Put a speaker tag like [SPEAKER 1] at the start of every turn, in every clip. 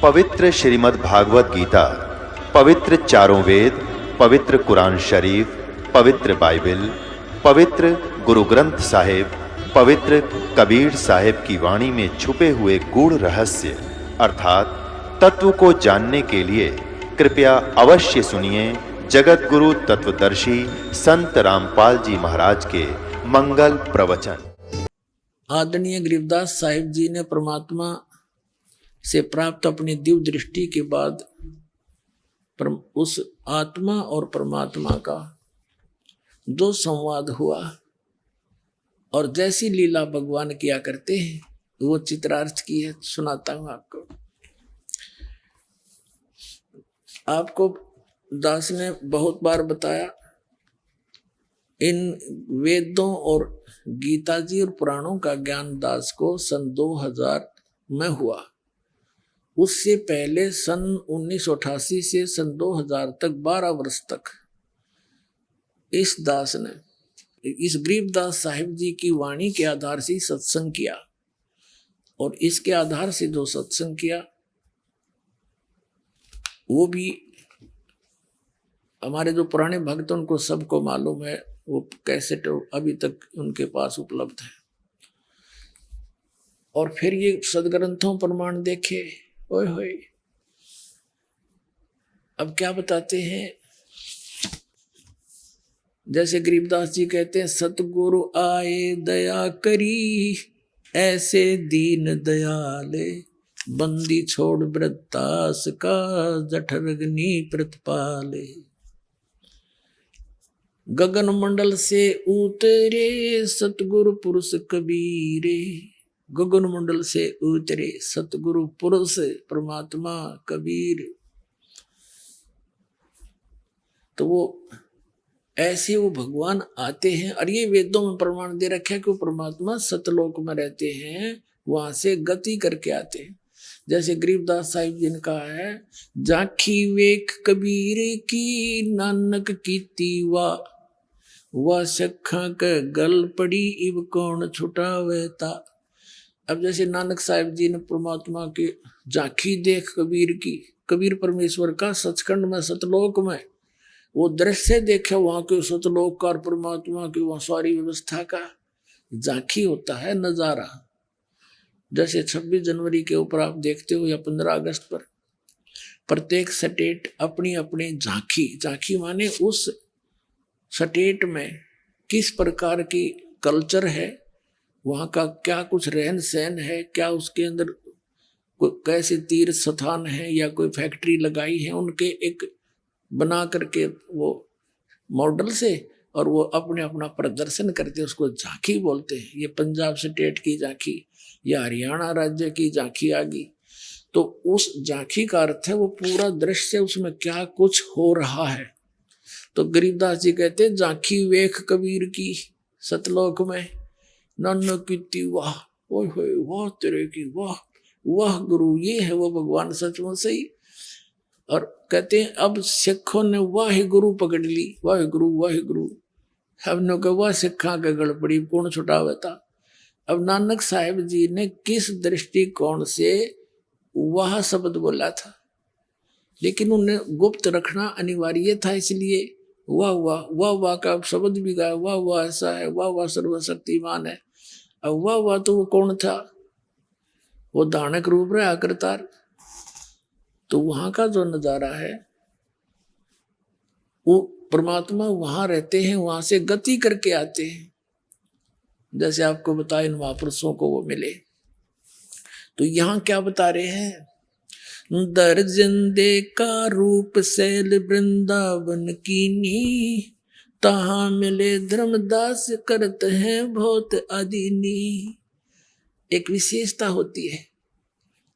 [SPEAKER 1] पवित्र श्रीमद् भागवत गीता, पवित्र चारों वेद, पवित्र कुरान शरीफ, पवित्र बाइबल, पवित्र गुरु ग्रंथ साहिब, पवित्र कबीर साहिब की वाणी में छुपे हुए गूढ़ रहस्य अर्थात तत्व को जानने के लिए कृपया अवश्य सुनिए जगत गुरु तत्वदर्शी संत रामपाल जी महाराज के मंगल प्रवचन।
[SPEAKER 2] आदरणीय गरीबदास साहिब जी ने परमात्मा से प्राप्त अपनी दिव्य दृष्टि के बाद उस आत्मा और परमात्मा का जो संवाद हुआ और जैसी लीला भगवान किया करते हैं वो चित्रार्थ की है, सुनाता हूं आपको। आपको दास ने बहुत बार बताया इन वेदों और गीता जी और पुराणों का ज्ञान दास को सन 2000 में हुआ। उससे पहले सन 1988 से सन 2000 तक 12 वर्ष तक इस दास ने इस गरीबदास साहिब जी की वाणी के आधार से सत्संग किया और इसके आधार से जो सत्संग किया वो भी हमारे जो पुराने भक्त उनको सबको मालूम है। वो कैसेट अभी तक उनके पास उपलब्ध है। और फिर ये सदग्रंथों प्रमाण देखे, ओए होए। अब क्या बताते हैं, जैसे गरीबदास जी कहते हैं, सतगुरु आए दया करी ऐसे दीन दयाले, बंदी छोड़ वृत्तास का जठरग्नि प्रतिपाले। गगन मंडल से उतरे सतगुरु पुरुष कबीरे, गगन मंडल से उतरे सतगुरु पुरुष परमात्मा कबीर। तो वो ऐसे वो भगवान आते हैं और ये वेदों में प्रमाण दे रखा है कि वो परमात्मा सतलोक में रहते हैं, वहां से गति करके आते हैं। जैसे गरीबदास साहिब जी ने कहा है, जाखी वेख कबीर की नानक कीती वा सखा के गल पड़ी इब कौन छुटावेता। अब जैसे नानक साहिब जी ने परमात्मा की झांकी देख कबीर की, कबीर परमेश्वर का सचखंड में सतलोक में वो दृश्य देखे, वहां के सतलोक का और परमात्मा की वहां सारी व्यवस्था का झांकी होता है, नजारा। जैसे 26 जनवरी के ऊपर आप देखते हो या 15 अगस्त पर प्रत्येक स्टेट अपनी अपनी झांकी माने उस स्टेट में किस प्रकार की कल्चर है, वहाँ का क्या कुछ रहन सहन है, क्या उसके अंदर कैसे तीर्थ स्थान है या कोई फैक्ट्री लगाई है, उनके एक बना करके वो मॉडल से और वो अपने अपना प्रदर्शन करते हैं, उसको झांकी बोलते हैं। ये पंजाब स्टेट की झांकी या हरियाणा राज्य की झांकी आ गई। तो उस झांकी का अर्थ है वो पूरा दृश्य, उसमें क्या कुछ हो रहा है। तो गरीबदास जी कहते हैं, झांकी वेख कबीर की सतलोक में नानक कीती वाह, ओए होए वाह तेरे की वाह, वाह गुरु। ये है वो भगवान सचमुच सही। और कहते हैं अब सिखों ने वाह गुरु पकड़ ली, वाह गुरु वाह गुरु। हमने कहा वाह सिखा के गड़ पड़ी कौन छुटावता। अब नानक साहिब जी ने किस दृष्टिकोण से वाह शब्द बोला था, लेकिन उन्हें गुप्त रखना अनिवार्य था, इसलिए वाह वाह वाह वाह का शब्द भी गाया, वाह वाह ऐसा है, वाह वाह सर्वशक्तिमान है। अब वाह वाह तो वो कौन था, वो दानक रूप रहा आकृतार। तो वहां का जो नजारा है वो परमात्मा वहां रहते हैं, वहां से गति करके आते हैं। जैसे आपको बताया इन महापुरुषों को वो मिले। तो यहाँ क्या बता रहे हैं, दर्जन दे का रूप शैल वृंदावन कीनी, तहां मिले धर्मदास करत हैं बहुत अदीनी। एक विशेषता होती है,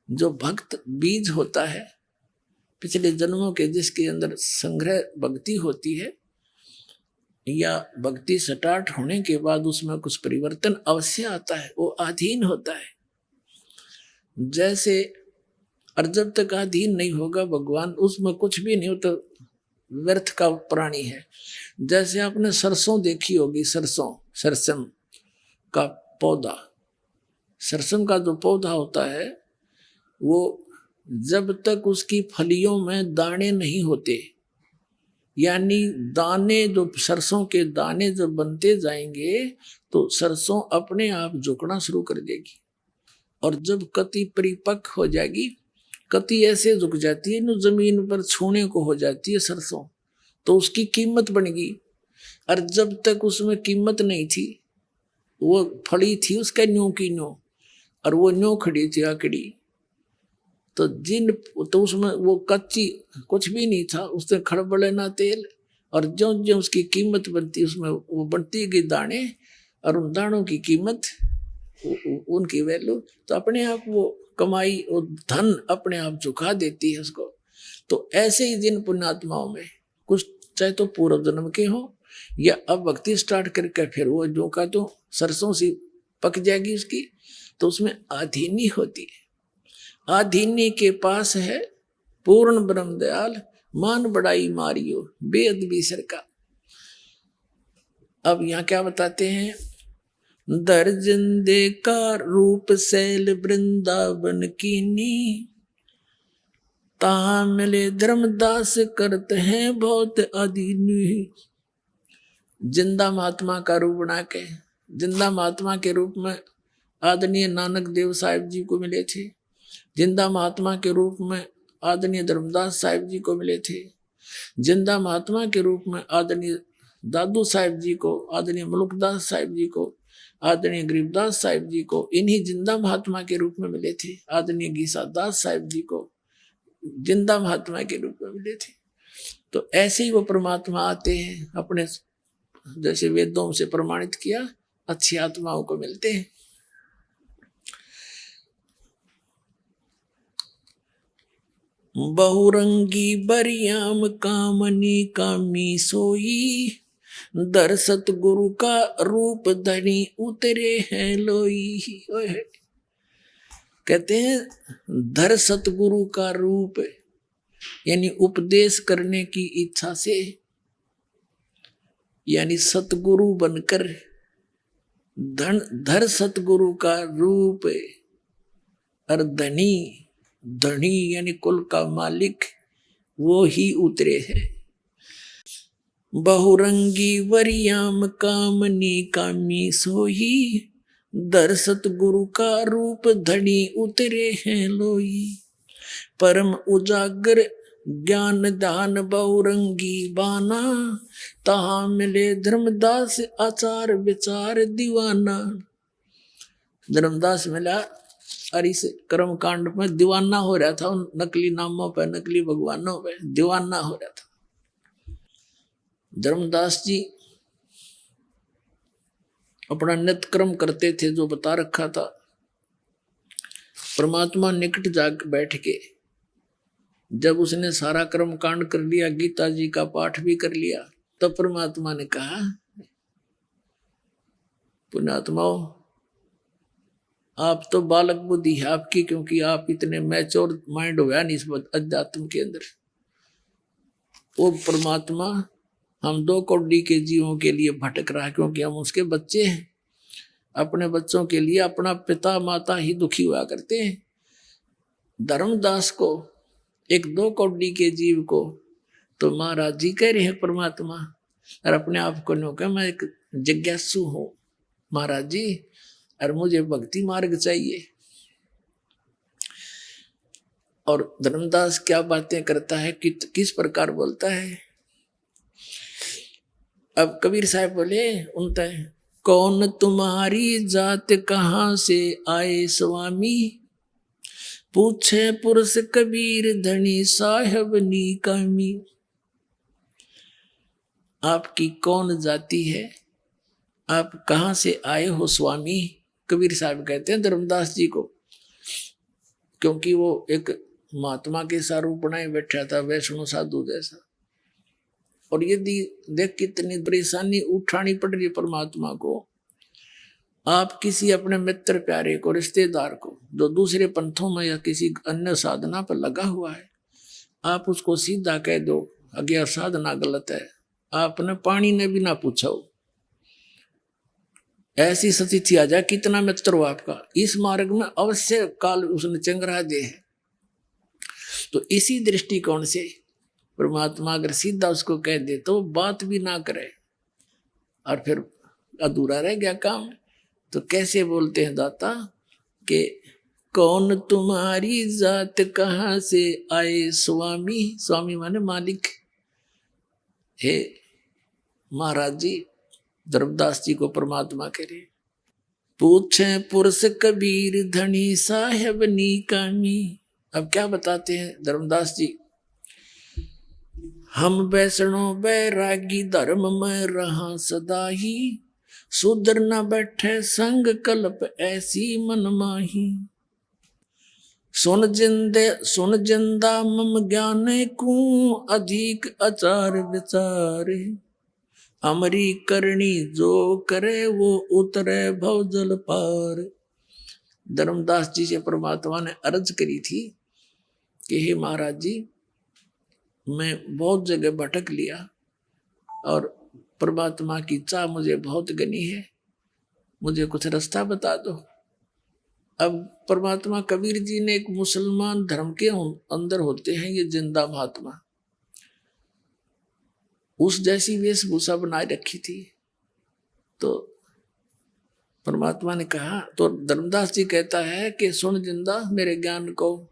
[SPEAKER 2] जो भक्त बीज होता है पिछले जन्मों के, जिसके अंदर संग्रह भक्ति होती है या भक्ति स्टार्ट होने के बाद उसमें कुछ परिवर्तन अवश्य आता है, वो अधीन होता है। जैसे और जब तक अधीन नहीं होगा भगवान, उसमें कुछ भी नहीं हो तो व्यर्थ का प्राणी है। जैसे आपने सरसों देखी होगी, सरसम का पौधा, सरसम का जो पौधा होता है वो जब तक उसकी फलियों में दाने नहीं होते, यानी दाने जो सरसों के दाने जब बनते जाएंगे तो सरसों अपने आप झुकना शुरू कर देगी। और जब कति परिपक्व हो जाएगी, कति ऐसे झुक जाती है न जमीन पर छूने को हो जाती है सरसों, तो उसकी कीमत बनेगी। और जब तक उसमें कीमत नहीं थी, वो फड़ी थी उसका न्यू की न्यू, और वो न्यू खड़ी थी आकड़ी, तो उसमें वो कच्ची कुछ भी नहीं था, उसने खड़बड़े ना तेल। और जो जो उसकी कीमत बनती उसमें वो बनती गई दाने, और उन दानों की कीमत, उनकी वैल्यू, तो अपने आप वो कमाई, वो धन अपने आप झुका देती है उसको। तो ऐसे ही जिन पुण्यात्माओं में कुछ चाहे तो पूर्व जन्म के हो या अब भक्ति स्टार्ट करके फिर वो जो का तो सरसों सी पक जाएगी उसकी, तो उसमें आधीनी होती है। आधीनी के पास है पूर्ण ब्रह्म दयाल, मान बड़ाई मारियो बेद बीसर का। अब यहाँ क्या बताते हैं, दर्जन दे का रूप शैल वृंदावन कीनी, ता मिले धर्मदास करते हैं बहुत अधीनी। जिंदा महात्मा का रूप बना के, जिंदा महात्मा के रूप में आदरणीय नानक देव साहिब जी को मिले थे, जिंदा महात्मा के रूप में आदरणीय धर्मदास साहिब जी को मिले थे, जिंदा महात्मा के रूप में आदरणीय दादू साहिब जी को, आदरणीय मुलुकदास साहिब जी को, आदरणीय गरीबदास साहिब जी को, इन्हीं जिंदा महात्मा के रूप में मिले थे। आदरणीय गीसा दास साहिब जी को जिंदा महात्मा के रूप में मिले थे। तो ऐसे ही वो परमात्मा आते हैं, अपने जैसे वेदों से प्रमाणित किया अच्छी आत्माओं को मिलते हैं। बहुरंगी बरियाम कामनी कामी सोई, दर सतगुरु का रूप धनी उतरे हैं लोई। कहते हैं धर सतगुरु का रूप, यानी उपदेश करने की इच्छा से, यानी सतगुरु बनकर धर सतगुरु का रूप। और धनी, धनी यानी कुल का मालिक, वो ही उतरे हैं। बहुरंगी वरियाम कामनी कामी सोही, दर सतगुरु का रूप धनी उतरे हैं लोई। परम उजागर ज्ञान दान बहुरंगी बाना, तहा मिले धर्मदास आचार विचार दीवाना। धर्मदास मिला और इस कर्म कांड में दीवाना हो रहा था, उन नकली नामों पर, नकली भगवानों पर दीवाना हो रहा था। धर्मदास जी अपना नित्य कर्म करते थे जो बता रखा था। परमात्मा निकट जाग बैठ के जब उसने सारा कर्म कांड कर लिया, गीता जी का पाठ भी कर लिया, तब परमात्मा ने कहा, पुण्यात्माओं आप तो बालक बुद्धि है आपकी, क्योंकि आप इतने मैच्योर माइंड हुआ नहीं इस अध्यात्म के अंदर। वो परमात्मा हम 2 कौड़ी के जीवों के लिए भटक रहा है, क्योंकि हम उसके बच्चे हैं। अपने बच्चों के लिए अपना पिता माता ही दुखी हुआ करते हैं। धर्मदास को, एक 2 कौड़ी के जीव को तो महाराज जी कह रहे हैं परमात्मा, और अपने आप को नो मैं एक जिज्ञासु हूँ महाराज जी, और मुझे भक्ति मार्ग चाहिए। और धर्मदास क्या बातें करता है, किस प्रकार बोलता है। अब कबीर साहब बोले उनता है, कौन तुम्हारी जात कहाँ से आए स्वामी, पूछे पुरुष कबीर धनी साहब नी कामी। आपकी कौन जाति है, आप कहाँ से आए हो स्वामी। कबीर साहब कहते हैं धर्मदास जी को, क्योंकि वो एक महात्मा के सा रूप बनाए बैठा था, वैष्णव साधु जैसा। और यदि देख कितनी परेशानी उठानी पड़ रही है परमात्मा को, आप किसी अपने मित्र प्यारे को, रिश्तेदार को, जो दूसरे पंथों में या किसी अन्य साधना पर लगा हुआ है, आप उसको सीधा कह दो अज्ञा साधना गलत है, आपने पानी ने भी ना पूछा हो, ऐसी स्थिति आ जाए, कितना मित्र हो आपका, इस मार्ग में अवश्य काल उसने चंगरा दे है। तो इसी दृष्टिकोण से परमात्मा अगर सीधा उसको कह दे तो बात भी ना करे और फिर अधूरा रह गया काम। तो कैसे बोलते हैं दाता कि कौन तुम्हारी जात कहाँ से आए स्वामी, स्वामी माने मालिक। हे महाराज जी, धर्मदास जी को परमात्मा कह रहे, पूछे पुरुष कबीर धनी साहेब नी कामी। अब क्या बताते हैं धर्मदास जी, हम वैष्णो बैरागी धर्म में रहा सदा ही, सुधर न बैठे संग कल्प ऐसी मन माही। सुन जिंदा मम ज्ञान को अधिक आचार विचारे, अमरी करनी जो करे वो उतरे भवजल पार। धर्मदास जी से परमात्मा ने अर्ज करी थी कि हे महाराज जी, मैं बहुत जगह भटक लिया और परमात्मा की चाह मुझे बहुत घनी है, मुझे कुछ रास्ता बता दो। अब परमात्मा कबीर जी ने एक मुसलमान धर्म के अंदर होते हैं ये जिंदा महात्मा, उस जैसी वेशभूषा बनाए रखी थी। तो परमात्मा ने कहा, तो धर्मदास जी कहता है कि सुन जिंदा मेरे ज्ञान को,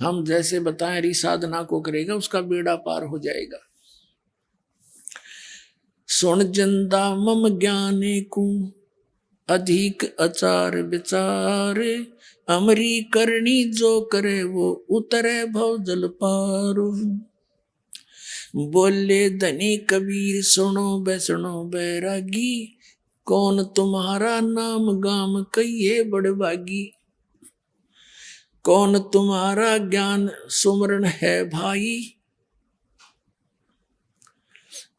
[SPEAKER 2] हम जैसे बताएं री साधना को करेगा उसका बेड़ा पार हो जाएगा। सुन जिंदा मम ज्ञाने को अधिक आचार विचार, अमरी करनी जो करे वो उतरे भव जल पार। बोले धनी कबीर सुनो बैरागी, कौन तुम्हारा नाम गाम कहिए बड़भागी। कौन तुम्हारा ज्ञान सुमरण है भाई,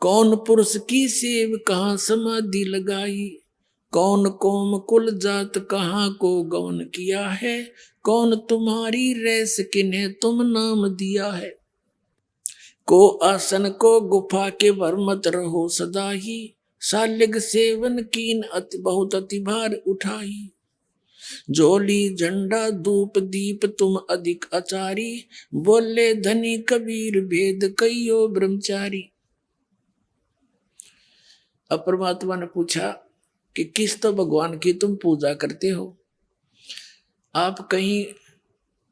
[SPEAKER 2] कौन पुरुष की सेव कहाँ समाधि लगाई। कौन कोम कुल जात कहाँ को गौन किया है, कौन तुम्हारी रैस किन्हें तुम नाम दिया है। को आसन को गुफा के भर मत रहो सदा ही, सालिग सेवन कीन बहुत अति भार उठाई। जोली झंडा धूप दीप तुम अधिक आचारी, बोले धनी कबीर भेद कहियो ब्रह्मचारी। अब परमात्मा ने पूछा कि किस तो भगवान की तुम पूजा करते हो, आप कहीं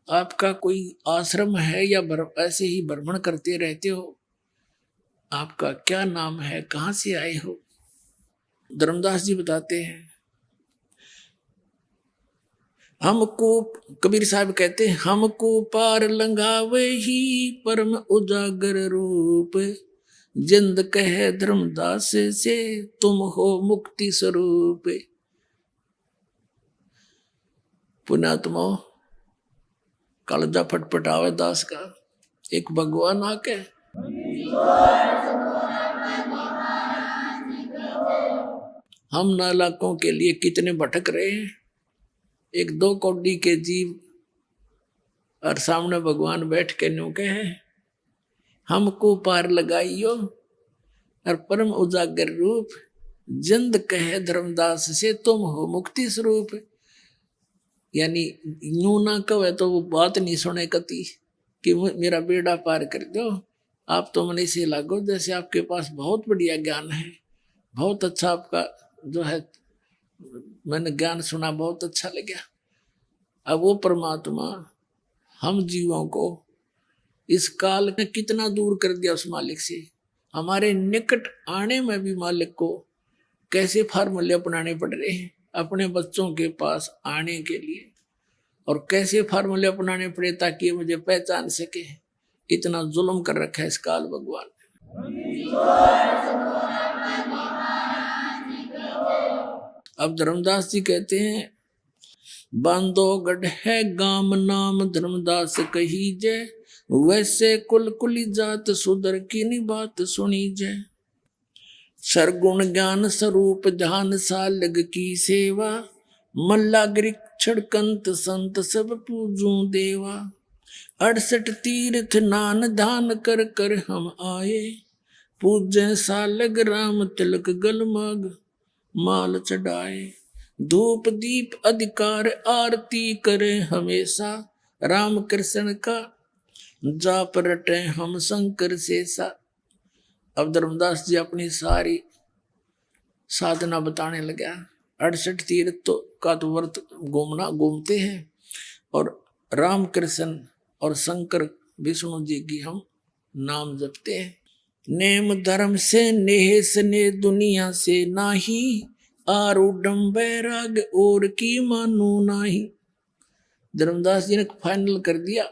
[SPEAKER 2] आपका कोई आश्रम है या ऐसे ही भ्रमण करते रहते हो, आपका क्या नाम है, कहाँ से आए हो। धर्मदास जी बताते हैं, हमको कबीर साहब कहते हैं, हमको पार लंघावे ही परम उजागर रूप, जिंद कहे धर्मदास से तुम हो मुक्ति स्वरूप। पुण्यात्मा कालजा फटफटावे दास का, एक भगवान आके हम नालाकों के लिए कितने भटक रहे हैं। एक दो कौड़ी के जीव और सामने भगवान बैठ के न्यू कहे, हमको पार लगाइयो और परम उजागर रूप, जिंद कहे धर्मदास से तुम हो मुक्ति स्वरूप। यानी यूं ना कहे तो वो बात नहीं सुने कती कि मेरा बेड़ा पार कर दो। आप तो मन से लागो जैसे आपके पास बहुत बढ़िया ज्ञान है, बहुत अच्छा आपका जो है, मैंने ज्ञान सुना, बहुत अच्छा लगा। अब वो परमात्मा हम जीवों को इस काल ने कितना दूर कर दिया उस मालिक से। हमारे निकट आने में भी मालिक को कैसे फार्मूले अपनाने पड़ रहे हैं अपने बच्चों के पास आने के लिए, और कैसे फार्मूले अपनाने पड़े ताकि मुझे पहचान सके। इतना जुल्म कर रखा है इस काल भगवान। अब धर्मदास जी कहते हैं, बांधोगढ़ है गाम नाम धर्मदास कही जय, वैसे कुल कुली जात सुधर की नी बात सुनी जय। सरगुण ज्ञान स्वरूप ध्यान सालग की सेवा, मल्लागिरी छड़कंत संत सब पूजू देवा। 68 तीर्थ नान धान कर कर हम आए, पूजे सालग राम तिलक गलमाग माल चढ़ाए। धूप दीप अधिकार आरती करे हमेशा, राम कृष्ण का जा पर रटे हम शंकर से सा। अब धर्मदास जी अपनी सारी साधना बताने लगा। 68 तीर्थ तो का तो व्रत घूमते हैं और राम कृष्ण और शंकर विष्णु जी की हम नाम जपते हैं। नेम धर्म से नेह स्नेह दुनिया से नाही, आरूढ़ बैराग और की मानू नाही। धर्मदास जी ने फाइनल कर दिया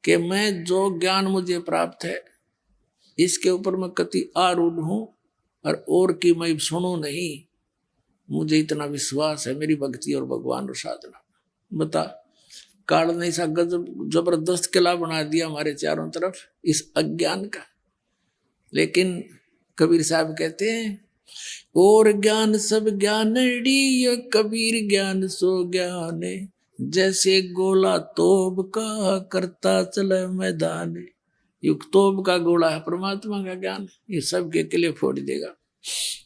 [SPEAKER 2] कि मैं जो ज्ञान मुझे प्राप्त है इसके ऊपर मैं कति आरूढ़ हूं और की मैं सुनू नहीं। मुझे इतना विश्वास है मेरी भक्ति और भगवान और साधना। बता, काल ने ऐसा गजब जबरदस्त किला बना दिया हमारे चारों तरफ इस अज्ञान का। लेकिन कबीर साहब कहते हैं, और ज्ञान सब ज्ञानड़ी ये कबीर ज्ञान सो ज्ञान, जैसे गोला तोब का करता चले मैदान। युग तोब का गोला है परमात्मा का ज्ञान, ये सबके किले फोड़ देगा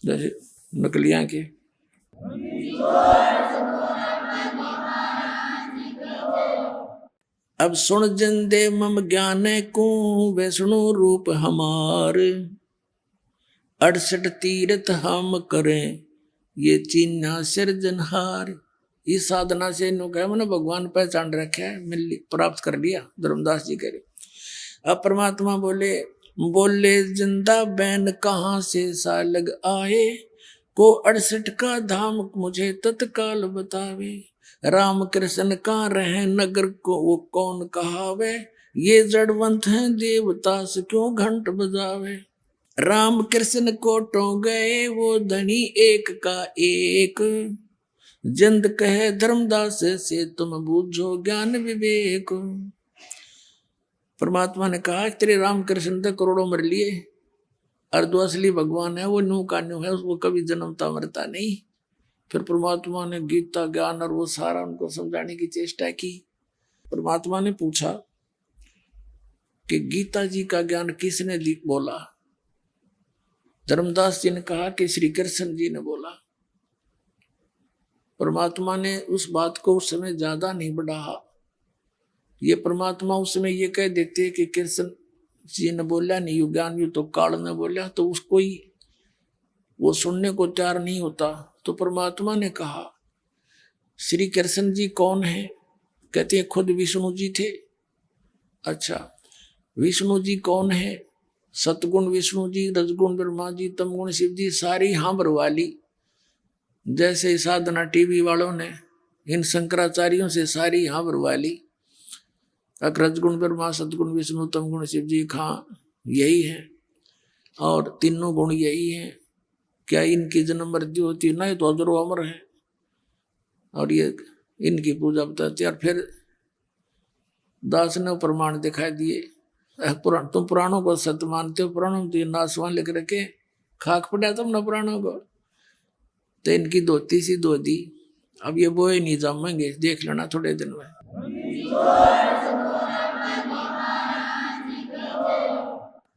[SPEAKER 2] जैसे नकलियां के। अब सुन जिंदे मम ज्ञान को वैष्णु रूप हमार, 68 तीर्थ हम करें ये चिन्ह सिरजनहार। इस साधना से इन्हों कहा मैंने भगवान पहचान रखा है, मिल प्राप्त कर लिया। धर्मदास जी करे। अब परमात्मा बोले जिंदा बैन कहाँ से सालग आए, को 68 का धाम मुझे तत्काल बतावे। राम कृष्ण का रहे नगर को वो कौन कहावे, ये जड़वंत हैं देवता से क्यों घंट बजावे। राम कृष्ण को टो गए वो धनी एक का एक, जिंद कहे धर्मदास से तुम बूझो ज्ञान विवेक। परमात्मा ने कहा तेरे राम कृष्ण तो करोड़ों मर लिए और जो असली भगवान है वो न्यू का न्यू है, उसको कभी जन्मता मरता नहीं। फिर परमात्मा ने गीता ज्ञान और वो सारा उनको समझाने की चेष्टा की। परमात्मा ने पूछा कि गीता जी का ज्ञान किसने बोला। धर्मदास जी ने कहा कि श्री कृष्ण जी ने बोला। परमात्मा ने उस बात को उस समय ज्यादा नहीं बढ़ाया। ये परमात्मा उस समय ये कह देते कि कृष्ण जी ने बोला नहीं, यु ज्ञान यु तो काल ने बोला, तो उसको ही वो सुनने को तैयार नहीं होता। तो परमात्मा ने कहा श्री कृष्ण जी कौन है? कहते हैं खुद विष्णु जी थे। अच्छा, विष्णु जी कौन है? सतगुण विष्णु जी, रजगुण ब्रह्मा जी, तमगुण शिव जी, सारी हांबर वाली। जैसे साधना टीवी वालों ने इन शंकराचार्यों से सारी हांबर वाली। रजगुण ब्रह्मा, सतगुण विष्णु, तमगुण शिव जी, खां यही है और तीनों गुण यही हैं। क्या इनकी जन्म मृत्यु होती है? नहीं, तो अजरो अमर है और ये इनकी पूजा बताती है। और फिर दास ने प्रमाण दिखाई दिए। तुम पुराणों को सत्य मानते हो, पुराणों में तो ये नासवान लिख रखे, खाक पड़ा तुमने पुराणों को। तो इनकी धोती सी धो दी। अब ये बोए नहीं जमेंगे, देख लेना थोड़े दिन में।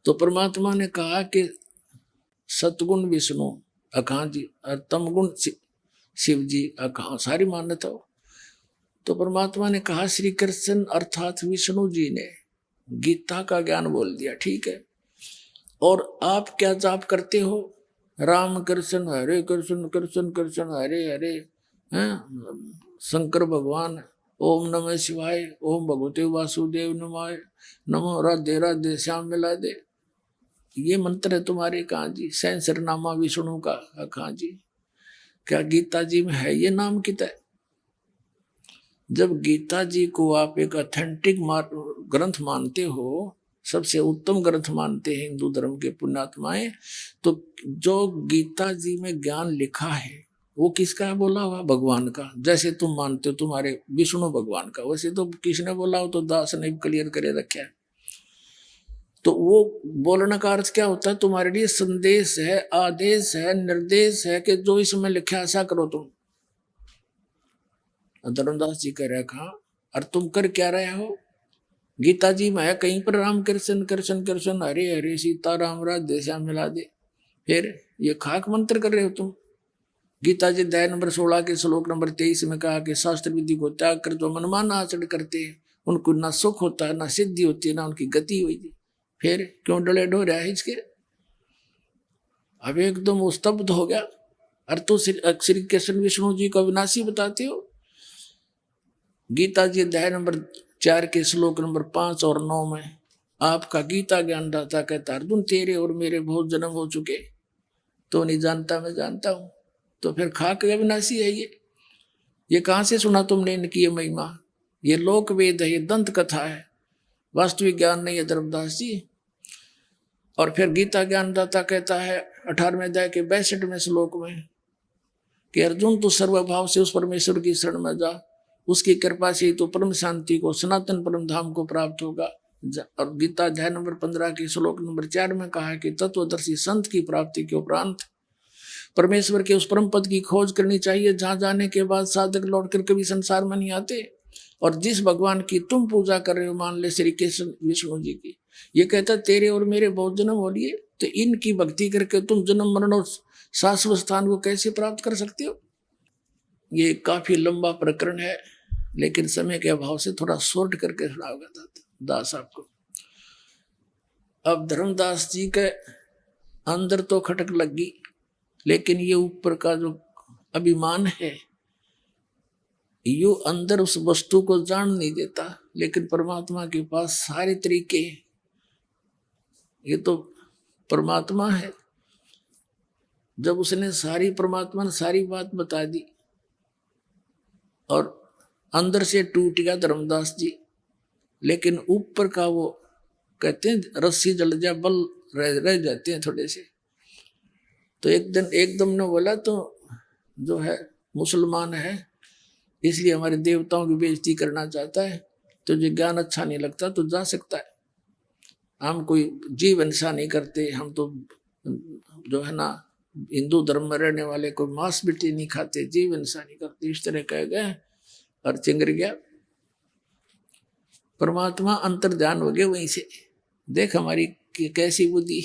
[SPEAKER 2] तो परमात्मा ने कहा कि सतगुण विष्णु अखां जी और तमगुण शिव जी अखां, सारी मान्यता हो। तो परमात्मा ने कहा श्री कृष्ण अर्थात विष्णु जी ने गीता का ज्ञान बोल दिया, ठीक है। और आप क्या जाप करते हो? राम कृष्ण हरे कृष्ण, कृष्ण कृष्ण हरे हरे, शंकर भगवान, ओम नमः शिवाय, ओम भगवते वासुदेव नमाय, नमो राधे राधे श्याम मिला दे। ये मंत्र है तुम्हारे कहाँ जी? सहस्रनामा विष्णु का कहाँ जी? क्या गीता जी में है ये नाम किता? जब गीता जी को आप एक ऑथेंटिक ग्रंथ मानते हो, सबसे उत्तम ग्रंथ मानते हैं हिंदू धर्म के पुण्यात्माएं, तो जो गीता जी में ज्ञान लिखा है वो किसका है बोला हुआ? भगवान का। जैसे तुम मानते हो तुम्हारे विष्णु भगवान का, वैसे तो किसने बोला हो? तो दास ने क्लियर करे रखा है। तो वो बोलने का अर्थ क्या होता है? तुम्हारे लिए संदेश है, आदेश है, निर्देश है कि जो इसमें लिखा ऐसा करो तुम। धर्मदास जी कह रहे कहा, और तुम कर क्या रहे हो? गीता जी में है कहीं पर राम कृष्ण कृष्ण कृष्ण हरे हरे सीता राम राधे श्याम मिला दे। फिर ये खाक मंत्र कर रहे हो तुम। गीता जी अध्याय नंबर 16 के श्लोक नंबर 23 में कहा कि शास्त्र विधि को त्याग कर जो मनमाना आचरण करते हैं उनको ना सुख होता है, ना सिद्धि होती है, ना उनकी गति हुई थी। फिर क्यों डले डो रहा है इसके? अब एकदम वो स्तब्ध हो गया। अरे तो श्री कृष्ण विष्णु जी को अविनाशी बताते हो। गीता जी अध्याय नंबर 4 के श्लोक नंबर 5 और 9 में आपका गीता ज्ञानदाता कहता, अर्जुन तेरे और मेरे बहुत जन्म हो चुके, तो नहीं जानता, मैं जानता हूं। तो फिर खाक अविनाशी है ये कहां से सुना तुमने इनकी ये महिमा? ये लोक वेद है, ये दंत कथा है, वास्तविक ज्ञान नहीं है धर्मदास जी। और फिर गीता ज्ञानदाता कहता है 18वें अध्याय के 62वें श्लोक में कि अर्जुन तू सर्वभाव से उस परमेश्वर की शरण में जा, उसकी कृपा से तो परम शांति को, सनातन परम धाम को प्राप्त होगा। और गीता अध्याय नंबर 15 के श्लोक नंबर 4 में कहा कि तत्वदर्शी संत की प्राप्ति के उपरांत परमेश्वर के उस परम पद की खोज करनी चाहिए, जहां जाने के बाद साधक लौटकर कभी संसार में नहीं आते। और जिस भगवान की तुम पूजा कर रहे हो, मान ले श्री कृष्ण विष्णु जी की, ये कहता तेरे और मेरे बहुत जन्म हो लिए, तो इनकी भक्ति करके तुम जन्म मरण और शाश्वत स्थान को कैसे प्राप्त कर सकते हो? ये काफी लंबा प्रकरण है, लेकिन समय के अभाव से थोड़ा शॉर्ट करके सुनाऊंगा दास आपको। अब धर्मदास जी के अंदर तो खटक लगी, लेकिन ये ऊपर का जो अभिमान है, यो अंदर उस वस्तु को जान नहीं देता। लेकिन परमात्मा के पास सारे तरीके हैं, ये तो परमात्मा है। जब उसने परमात्मा ने सारी बात बता दी और अंदर से टूट गया धर्मदास जी, लेकिन ऊपर का वो कहते हैं रस्सी जल जा बल रह जाते हैं थोड़े से। तो एकदम ने बोला तो जो है मुसलमान है, इसलिए हमारे देवताओं की बेइज्जती करना चाहता है, तुझे ज्ञान अच्छा नहीं लगता तो जा सकता है, हम कोई जीव हिंसा नहीं करते, हम तो जो है ना हिंदू धर्म में रहने वाले कोई मांस मिट्टी नहीं खाते, जीव हिंसा नहीं करते, इस तरह कह गए और चिंगर गया। परमात्मा अंतर ध्यान हो गए वहीं से। देख हमारी कैसी बुद्धि,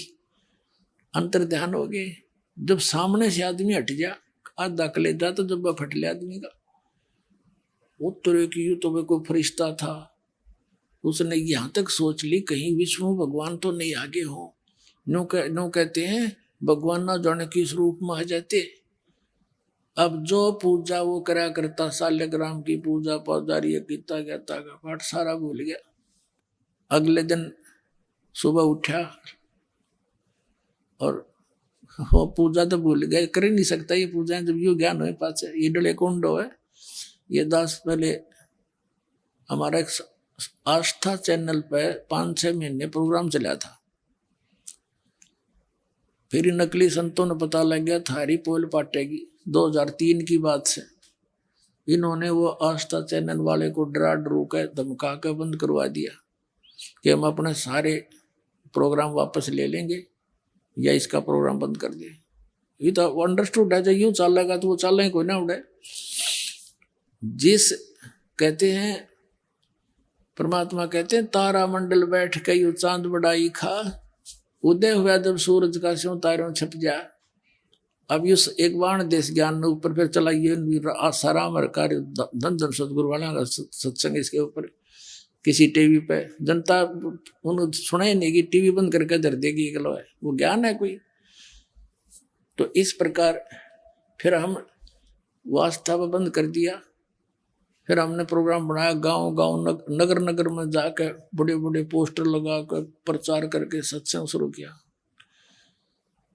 [SPEAKER 2] अंतर ध्यान हो गए। जब सामने से आदमी हट जा, आधा कलेजा तो जब फट ले आदमी का, उत्तरे की तो वे कोई फरिश्ता था, उसने यहां तक सोच ली कहीं विष्णु भगवान तो नहीं आगे हो। नो कहते हैं भगवान ना जाने किस रूप में आ जाते। अब जो पूजा वो करा करता, शालिग्राम की पूजा, पौधारी गीता गीता का पाठ सारा भूल गया। अगले दिन सुबह उठा और वो पूजा तो भूल गया, कर ही नहीं सकता ये पूजा जब यू ज्ञान हो पास। ये डले कुंड है ये दास। पहले हमारा एक आस्था चैनल पे 5-6 महीने प्रोग्राम चला था, फिर नकली संतों ने पता लग गया थारी पोल पाटेगी। 2003 की बात से इन्होंने वो आस्था चैनल वाले को डरा डरू के धमका के बंद करवा दिया कि हम अपने सारे प्रोग्राम वापस ले लेंगे या इसका प्रोग्राम बंद कर दे। ये तो अंडरस्टूड है, जब यूं चलेगा तो वो चलें कोई ना उड़े। जिस कहते हैं परमात्मा कहते हैं तारा मंडल बैठ के यू चांद बढ़ाई खा, उदय हुआ जब सूरज का स्यों तारों छप जा। अब इस एक बाण देश ज्ञान ने ऊपर फिर चला, ये सारा कार्य धन धन सदगुरु वाला का सत्संग इसके ऊपर किसी टीवी पे जनता उन्होंने सुना ही नहीं कि टीवी बंद करके धर देगी, गलो है वो ज्ञान है कोई। तो इस प्रकार फिर हम वास्ता बंद कर दिया। फिर हमने प्रोग्राम बनाया, गांव गांव नगर नगर में जाकर बड़े बड़े पोस्टर लगा कर प्रचार करके सत्संग शुरू किया।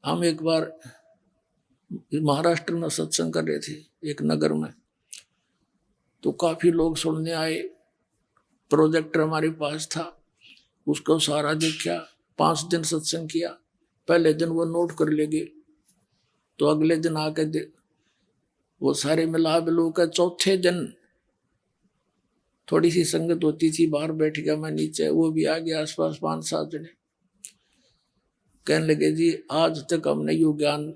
[SPEAKER 2] हम एक बार महाराष्ट्र में सत्संग कर रहे थे एक नगर में, तो काफी लोग सुनने आए। प्रोजेक्टर हमारे पास था, उसको सारा देखा। 5 दिन सत्संग किया। पहले दिन वो नोट कर ले गए, तो अगले दिन आके वो सारे मिला बिलू का चौथे दिन थोड़ी सी संगत होती थी, बाहर बैठ गया मैं नीचे, वो भी आ गया आसपास 5-7 जने। कहने लगे जी आज तक हमने यू ज्ञान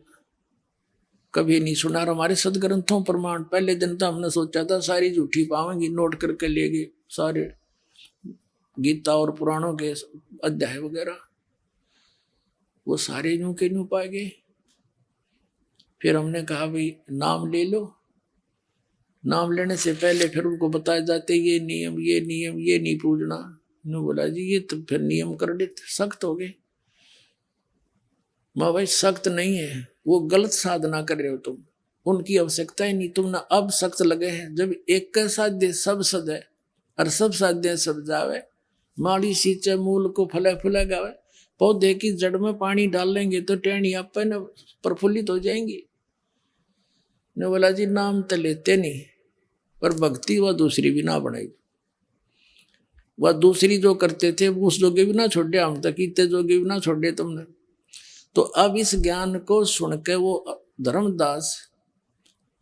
[SPEAKER 2] कभी नहीं सुना, हमारे सदग्रंथों प्रमाण। पहले दिन तो हमने सोचा था सारी झूठी पावेंगी, नोट करके ले गए सारे गीता और पुराणों के अध्याय वगैरह, वो सारे यूं के यूं पा गए। फिर हमने कहा भाई नाम ले लो, नाम लेने से पहले फिर उनको बताए जाते ये नियम ये नहीं पूजना। ने बोला जी ये तो फिर नियम कर देते, सख्त हो गए। माँ भाई सख्त नहीं है, वो गलत साधना कर रहे हो तुम, उनकी आवश्यकता ही नहीं, तुमने अब सख्त लगे हैं। जब एक का साध्य सब सद है और सब साध्य सब जावे, माड़ी सींचे मूल को फले फुले गावे। पौधे की जड़ में पानी डाल लेंगे तो टहनियां न प्रफुल्लित हो जाएंगी। ने बोला जी नाम तो लेते नहीं, पर भक्ति वह दूसरी भी ना बनाई। वह दूसरी जो करते थे उस जोगे भी ना छोड़े, हम तक इतने जोगे भी ना छोड़े तुमने। तो अब इस ज्ञान को सुन के वो धर्मदास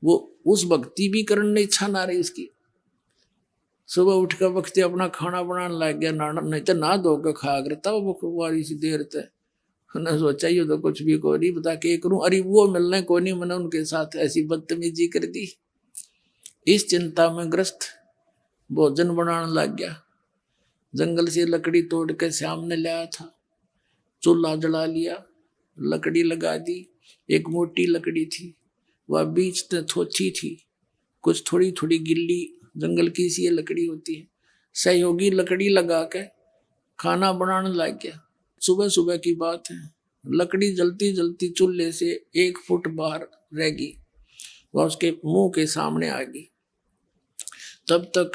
[SPEAKER 2] वो उस भक्ति भी करने इच्छा ना रही उसकी। सुबह उठ कर वक्त अपना खाना बनाने लग गया, नहीं तो ना धो के खा करता वो वारी सी देर तक। न सोचा ये तो कुछ भी को नहीं बता के करूं, अरे वो मिलने को नहीं, मैंने उनके साथ ऐसी बदतमीजी कर दी। इस चिंता में ग्रस्त भोजन बनाने लग गया। जंगल से लकड़ी तोड़ के सामने लाया था, चूल्हा जला लिया, लकड़ी लगा दी। एक मोटी लकड़ी थी, वह बीच में थोची थी, कुछ थोड़ी थोड़ी गिल्ली, जंगल की सी लकड़ी होती है। सहयोगी लकड़ी लगा के खाना बनाने लग गया। सुबह सुबह की बात है, लकड़ी जलती जलती चूल्हे से 1 फुट बाहर रह गई, वह उसके मुंह के सामने आ गई। तब तक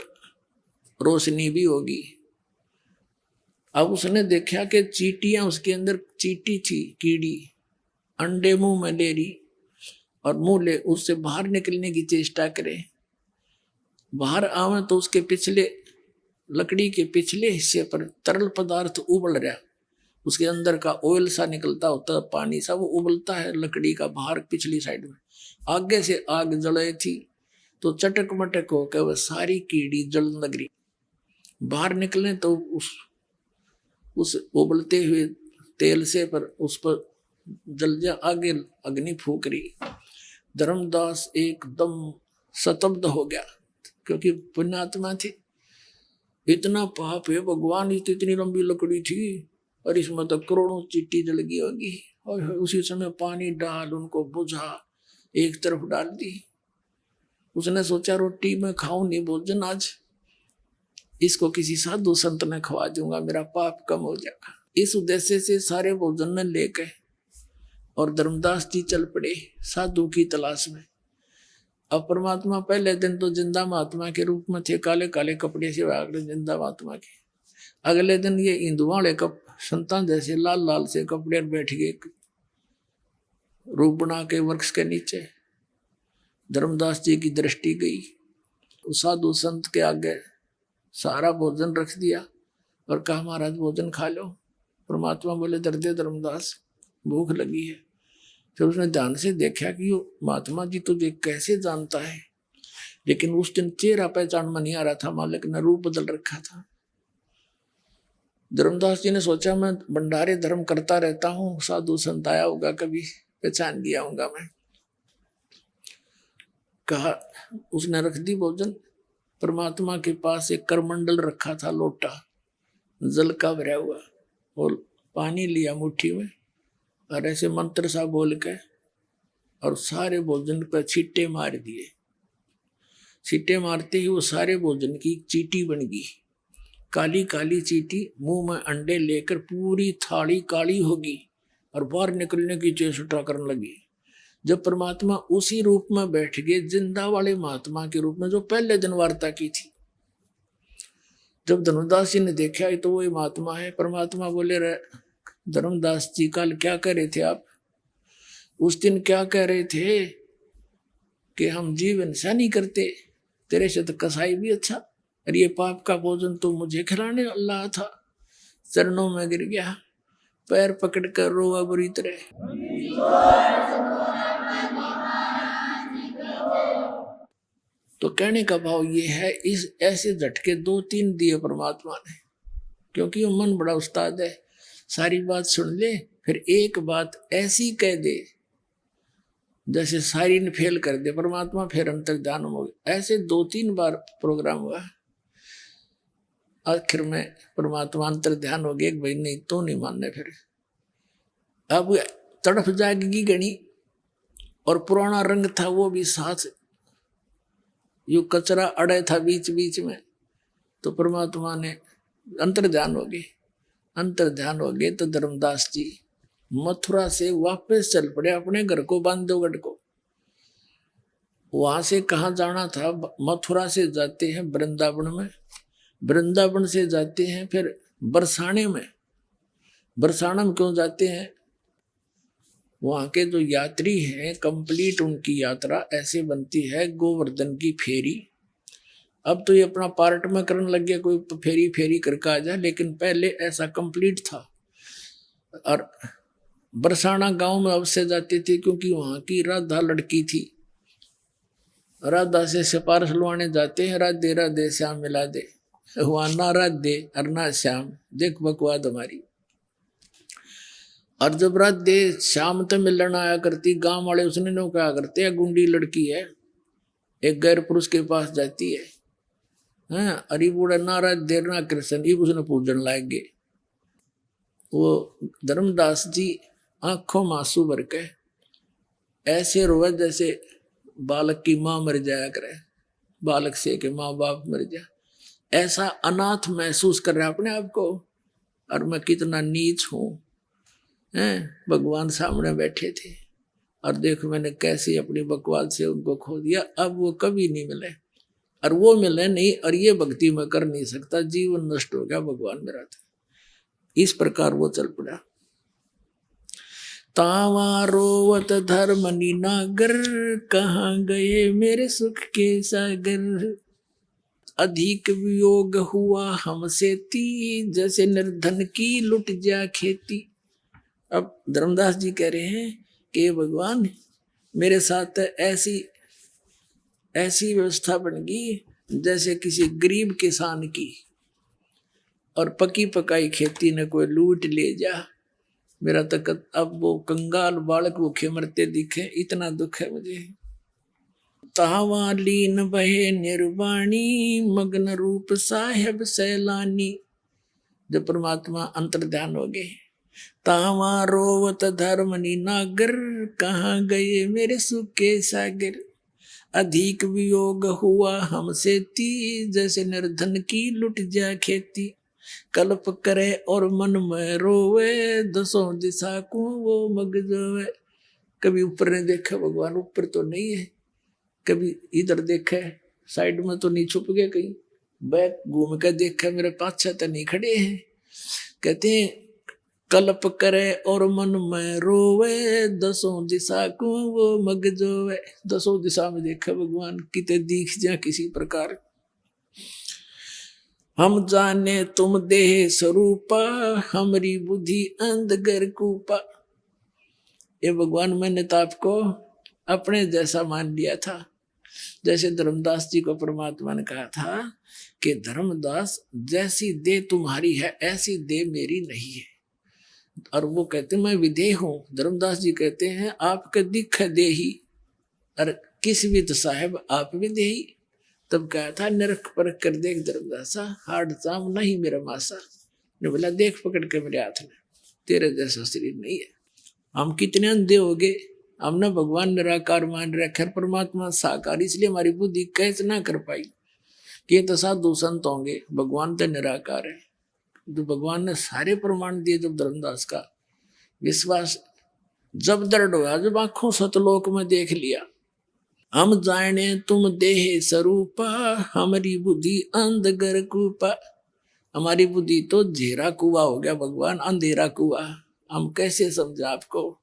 [SPEAKER 2] रोशनी भी होगी। अब उसने देखा कि चींटियां उसके अंदर चींटी थी, कीड़ी अंडे मुंह में ले रही और मुंह ले उससे बाहर निकलने की चेष्टा करे। बाहर आवे तो उसके पिछले लकड़ी के पिछले हिस्से पर तरल पदार्थ उबल रहा, उसके अंदर का ऑयल सा निकलता होता है, पानी सा, वो उबलता है लकड़ी का बाहर पिछली साइड में। आगे से आग जले थी तो चटक मटक होकर वह सारी कीड़ी जलन लग रही। बाहर निकले तो उस उबलते हुए तेल से पर उस पर जल जा, आगे अग्नि फूक रही। धर्मदास एकदम स्तब्ध हो गया, क्योंकि पुण्यात्मा थी। इतना पाप है भगवान, इतनी लंबी लकड़ी थी और इसमें तो करोड़ों चींटी जल गई होगी। और उसी समय पानी डाल उनको बुझा, एक तरफ डाल दी। उसने सोचा रोटी में खाऊं नहीं भोजन आज, इसको किसी साधु संत ने खवा दूंगा, मेरा पाप कम हो जाएगा। इस उद्देश्य से सारे भोजन ने लेके और धर्मदास जी चल पड़े साधु की तलाश में। अब परमात्मा पहले दिन तो जिंदा महात्मा के रूप में थे, काले काले कपड़े से जिंदा महात्मा के। अगले दिन ये हिंदुओं वाले संतान जैसे लाल लाल से कपड़े बैठ गए रूप बना के वृक्ष के नीचे। धर्मदास जी की दृष्टि गई, उस साधु संत के आगे सारा भोजन रख दिया और कहा महाराज भोजन खा लो। परमात्मा बोले दर्दे धर्मदास भूख लगी है। फिर उसने ध्यान से देखा कि महात्मा जी तुझे कैसे जानता है, लेकिन उस दिन चेहरा पहचान में नहीं आ रहा था, मालिक ने रूप बदल रखा था। धर्मदास जी ने सोचा मैं भंडारे धर्म करता रहता हूँ, साधु संत आया होगा कभी पहचान लिया होगा मैं। कहा, उसने रख दी भोजन। परमात्मा के पास एक करमंडल रखा था, लोटा जल का भरा हुआ, और पानी लिया मुट्ठी में और ऐसे मंत्र सा बोल के और सारे भोजन पर छींटे मार दिए। छींटे मारते ही वो सारे भोजन की चींटी बन गई, काली काली चींटी। मुंह में अंडे लेकर पूरी थाली काली होगी और बाहर निकलने की चेष्टा करने लगी। जब परमात्मा उसी रूप में बैठ गए, जिंदा वाले महात्मा के रूप में, जो पहले दिन वार्ता की थी। जब धर्मदास जी ने देखा तो वही महात्मा है। परमात्मा बोले धर्मदास जी कल क्या कह रहे थे आप? उस दिन क्या कह रहे थे कि हम जीव हिंसा नहीं करते, तेरे से तो कसाई भी अच्छा, और ये पाप का भोजन तो मुझे खिलाने अल्लाह था। चरणों में गिर गया, पैर पकड़ कर रोआ बुरी तरह। तो कहने का भाव ये है, इस ऐसे झटके 2-3 दिए परमात्मा ने, क्योंकि वो मन बड़ा उस्ताद है। सारी बात सुन ले, फिर एक बात ऐसी कह दे जैसे सारी ने फेल कर दे, परमात्मा फिर अंतर्ध्यान हो गया। ऐसे 2-3 बार प्रोग्राम हुआ। आखिर में परमात्मा अंतर्ध्यान हो गया, भाई नहीं तो नहीं मानने। फिर अब तड़फ जाएगी गणी, और पुराना रंग था वो भी साथ यो कचरा अड़े था बीच बीच में, तो परमात्मा ने अंतर ध्यान हो गए तो धर्मदास जी मथुरा से वापस चल पड़े अपने घर को, बांधवगढ़ को। वहां से कहाँ जाना था, मथुरा से जाते हैं वृंदावन में, वृंदावन से जाते हैं फिर बरसाने में। बरसाना में क्यों जाते हैं, वहां के जो यात्री हैं कंप्लीट उनकी यात्रा ऐसे बनती है गोवर्धन की फेरी। अब तो ये अपना पार्ट में करने लग गया, कोई फेरी फेरी करके आ जाए, लेकिन पहले ऐसा कंप्लीट था। और बरसाना गांव में अब से जाते थे क्योंकि वहां की राधा लड़की थी, राधा से सिफारिश लुआने जाते हैं, राधे राधे श्याम मिला दे, वहां ना राधे और ना श्याम, देख बकवाद हमारी। और जब राधे श्याम तो मिलन आया करती, गांव वाले उसने नो क्या करते हैं, गुंडी लड़की है एक गैर पुरुष के पास जाती है, अरे बूढ़ा ना राधे ना कृष्ण, ये उसने पूजन लाएंगे। वो धर्मदास जी आंखों में आंसू भर के ऐसे रोए जैसे बालक की माँ मर जाया करे, बालक से के माँ बाप मर जाए, ऐसा अनाथ महसूस कर रहा अपने आप को, और मैं कितना नीच हूं। भगवान सामने बैठे थे और देखो मैंने कैसे अपनी बकवाद से उनको खो दिया, अब वो कभी नहीं मिले, और वो मिले नहीं, और ये भक्ति में कर नहीं सकता, जीवन नष्ट हो गया भगवान मेरा था। इस प्रकार वो चल पड़ा। तावा रोवत धर्मनी नागर, कहाँ गए मेरे सुख के सागर, अधिक वियोग हुआ हमसे ती, जैसे निर्धन की लुट जा खेती। अब धर्मदास जी कह रहे हैं कि भगवान मेरे साथ ऐसी व्यवस्था बन गई जैसे किसी गरीब किसान की, और पकी पकाई खेती ने कोई लूट ले जा, मेरा तक अब वो कंगाल बालक भूखे मरते दिखे, इतना दुख है मुझे। तावा लीन बहे निर्वाणी, मग्न रूप साहेब सैलानी। जब परमात्मा अंतर ध्यान हो गए, तावा रोवत धर्मनी नागर, कहाँ गए मेरे सुख के सागर, अधिक वियोग हुआ हमसे ती, जैसे निर्धन की लुट जा खेती, कल्प करे और मन में रोवे, दसों दिशा को वो मग जोवे। कभी ऊपर ने देखा, भगवान ऊपर तो नहीं है, कभी इधर देखा, साइड में तो नहीं छुप गए, कहीं बैक घूम कर देखा, मेरे पाछा तो नहीं खड़े हैं। कहते हैं कल्प करे और मन में रोवे, दसों दिशा को वो मग जोवे। दसों दिशा में देखा भगवान, किते दिख जा किसी प्रकार। हम जाने तुम देह स्वरूपा, हमारी बुद्धि अंधगर कूपा। ये भगवान मैंने तो आपको अपने जैसा मान लिया था, जैसे धर्मदास जी को परमात्मा ने कहा था कि धर्मदास जैसी देह तुम्हारी है ऐसी देह मेरी नहीं है। और वो कहते मैं विदेह हूं, धर्मदास जी कहते हैं आपके दिख देही, और किस विद साहेब आप विदेही। तब कहा था नरक परख कर देख धर्मदासा, हार्ड चाम नहीं मेरा मासा। ने बोला देख पकड़ के मेरे हाथ में, तेरे जैसा शरीर नहीं है। हम कितने अंधे हो गए, हमने भगवान निराकार मान रखा, परमात्मा साकार, इसलिए हमारी बुद्धि कैच ना कर पाई कि ये तो साधु संत होंगे, भगवान तो निराकार है। तो भगवान ने सारे प्रमाण दिए। जब धर्मदास का विश्वास जब दृढ़ हुआ, जब आंखों सतलोक में देख लिया, हम जाने तुम देह स्वरूपा, हमारी बुद्धि अंधगर कूपा। हमारी बुद्धि तो झेरा कुआ हो गया भगवान, अंधेरा कुआ। हम कैसे समझा आपको,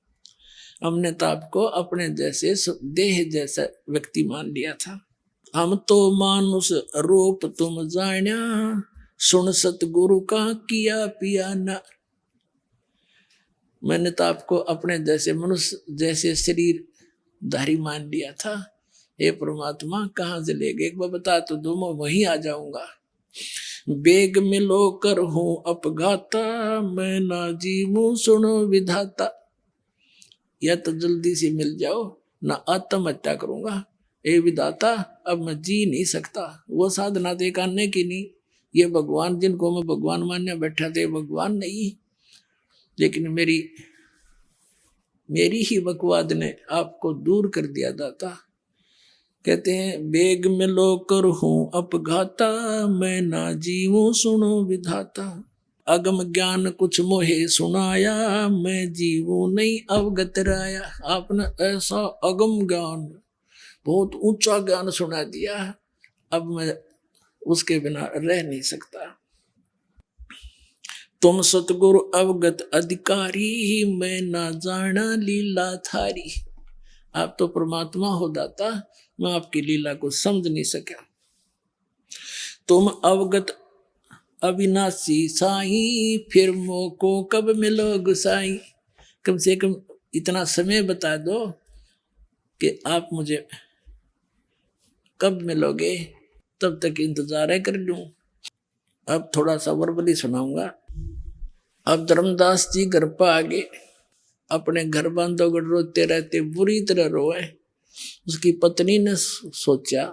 [SPEAKER 2] हमने तो आपको अपने जैसे देह जैसा व्यक्ति मान लिया था। हम तो मानुष रूप तुम जान्या, सुन सतगुरु का किया पियाना। मैंने तो आपको अपने जैसे मनुष्य जैसे शरीर धारी मान लिया था। हे परमात्मा कहाँ से ले गए, एक बार बता तो दो, मैं वहीं आ जाऊंगा। बेग मिलो कर हूं अपघाता, मैं ना जीवूं सुनो विधाता। या तो जल्दी से मिल जाओ, ना आत्महत्या करूंगा। ए विधाता अब मैं जी नहीं सकता। वो साधना दे करने की नहीं, ये भगवान जिनको मैं भगवान मानने बैठा थे भगवान नहीं, लेकिन मेरी ही बकवाद ने आपको दूर कर दिया दाता। कहते हैं बेग में लोकर हूं अपघाता, मैं ना जीवूं सुनो विधाता। अगम ज्ञान कुछ मोहे सुनाया, मैं जीवूं नहीं अवगत राया। आपने ऐसा अगम ज्ञान, बहुत ऊंचा ज्ञान सुना दिया, अब मैं उसके बिना रह नहीं सकता। तुम सतगुरु अवगत अधिकारी, मैं ना जाना लीला थारी। आप तो परमात्मा हो दाता, मैं आपकी लीला को समझ नहीं सका। तुम अवगत अविनाशी साई, फिर मोको कब मिलो गुसाई। कम से कम इतना समय बता दो कि आप मुझे कब मिलोगे, तब तक इंतजार कर लूं। अब थोड़ा सा वर्बली सुनाऊंगा। अब धर्मदास जी घर पर आगे, अपने घर बांधोगढ़ रोते रहते, बुरी तरह रोए। उसकी पत्नी ने सोचा,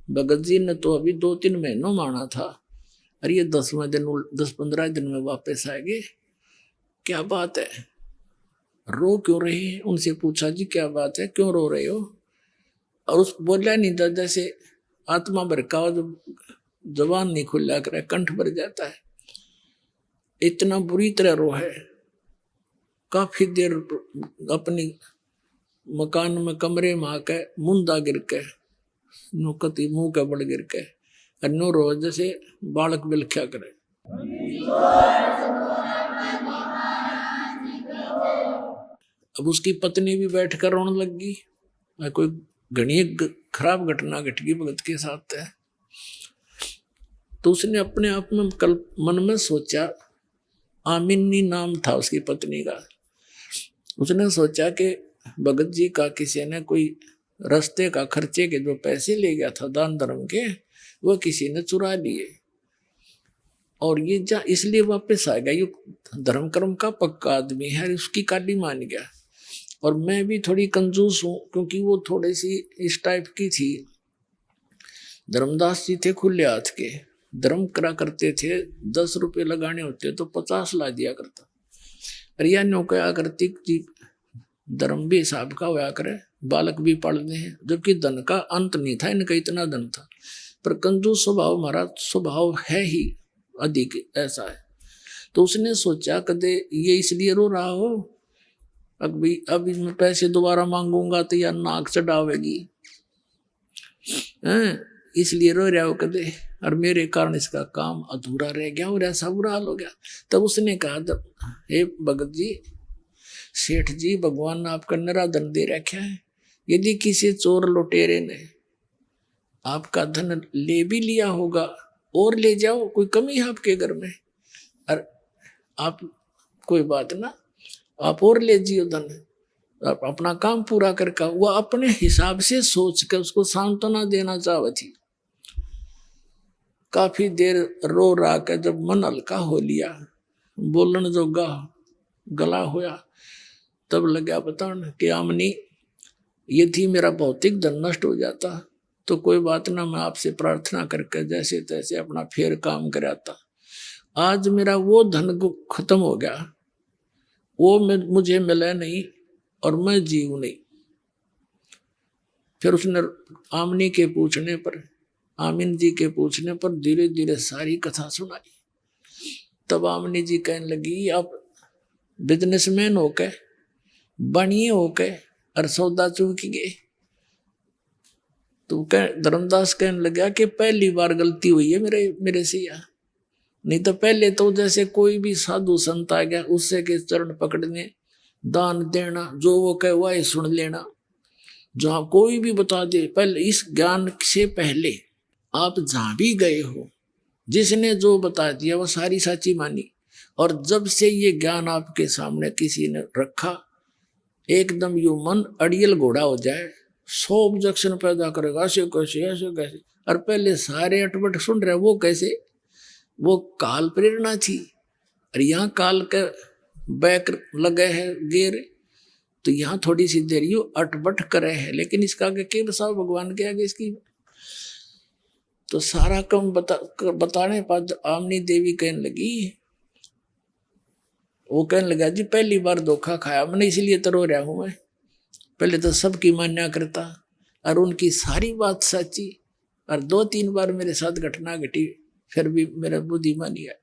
[SPEAKER 2] भगत जी ने तो अभी 2-3 महीनों माना था, अरे ये 10-15 दिन में वापस आएंगे, क्या बात है, रो क्यों रहे हैं। उनसे पूछा, जी क्या बात है, क्यों रो रहे हो। और उस बोला नहीं था, जैसे आत्मा भड़का हो, जबान नहीं खुला करे, कंठ भर जाता है, इतना बुरी तरह रो है। काफी देर अपनी मकान में कमरे में आके मुंदा गिर के, नुकती मुंह के बड़ गिर के, नो रो जैसे बालक बिलख्या करे। अब उसकी पत्नी भी बैठकर रोने लग गई। कोई घनी खराब घटना घट गई भगत के साथ है। तो उसने अपने आप में मन में सोचा, आमिनी नाम था उसकी पत्नी का। उसने सोचा कि भगत जी का किसी ने कोई रास्ते का खर्चे के जो पैसे ले गया था दान धर्म के, वो किसी ने चुरा लिए, और ये जा इसलिए वापस आ गया। ये धर्म कर्म का पक्का आदमी है, उसकी काली मान गया। और मैं भी थोड़ी कंजूस हूं, क्योंकि वो थोड़ी सी इस टाइप की थी। धर्मदास जी थे खुले हाथ के, धर्म करा करते थे, 10 रुपए लगाने होते तो 50 ला दिया करता। रिया नो क्या करती जी, धर्म भी हिसाब का होया करे, बालक भी पढ़ने हैं, जबकि धन का अंत नहीं था, इनका इतना धन था, पर कंजूस स्वभाव हमारा स्वभाव है ही अधिक ऐसा है। तो उसने सोचा कदे ये इसलिए रो रहा हो, अभी मैं पैसे दोबारा मांगूंगा तो यार नाक चढ़ावेगी, इसलिए रो रहा हो कदे, और मेरे कारण इसका काम अधूरा रह गया और ऐसा बुरा हाल हो गया। तब उसने कहा, हे भगत जी, सेठ जी, भगवान ने आपका निरा धन दे रखा है, यदि किसी चोर लुटेरे ने आपका धन ले भी लिया होगा और ले जाओ, कोई कमी है आपके घर में, और आप कोई बात ना, आप और ले जियो धन, आप अपना काम पूरा करके। वो अपने हिसाब से सोच कर उसको सांत्वना देना चाहती थी। काफी देर रो रहा के जब मन हल्का हो लिया, बोलन जोगा गला होया, तब लगा बताने कि आमनी, यदि मेरा भौतिक धन नष्ट हो जाता तो कोई बात ना, मैं आपसे प्रार्थना करके जैसे तैसे अपना फिर काम कराता। आज मेरा वो धन खत्म हो गया, वो मुझे मिला नहीं और मैं जीव नहीं। फिर उसने आमनी के पूछने पर, आमिन जी के पूछने पर धीरे धीरे सारी कथा सुनाई। तब आमनी जी कहने लगी, आप बिजनेसमैन होके, बनिए होके और सौदा चूक गए। तो धर्मदास कहने लगा कि पहली बार गलती हुई है मेरे से यार, नहीं तो पहले तो जैसे कोई भी साधु संत आ गया उससे के चरण पकड़ने, दान देना, जो वो कहे वही सुन लेना, जहां कोई भी बता दे। पहले इस ज्ञान से पहले आप जहां भी गए हो, जिसने जो बता दिया वो सारी सच्ची मानी। और जब से ये ज्ञान आपके सामने किसी ने रखा, एकदम यू मन अड़ियल घोड़ा हो जाए, 100 ऑब्जेक्शन पैदा करेगा, ऐसे कैसे ऐसे कैसे। और पहले सारे अटपट सुन रहे, वो कैसे, वो काल प्रेरणा थी, और यहाँ काल के बैक लगे है गेर, तो यहाँ थोड़ी सी देर यू अटपट करे है, लेकिन इसका आगे के बसाओ भगवान के आगे इसकी। तो सारा कम बताने पर आमनी देवी कहने लगी, वो कहने लगा, जी पहली बार धोखा खाया मैंने, इसीलिए तो रो रहा हूं मैं। पहले तो सबकी मान्या करता, और उनकी सारी बात सच्ची। और 2-3 बार मेरे साथ घटना घटी, फिर भी मेरा बुद्धिमानी है।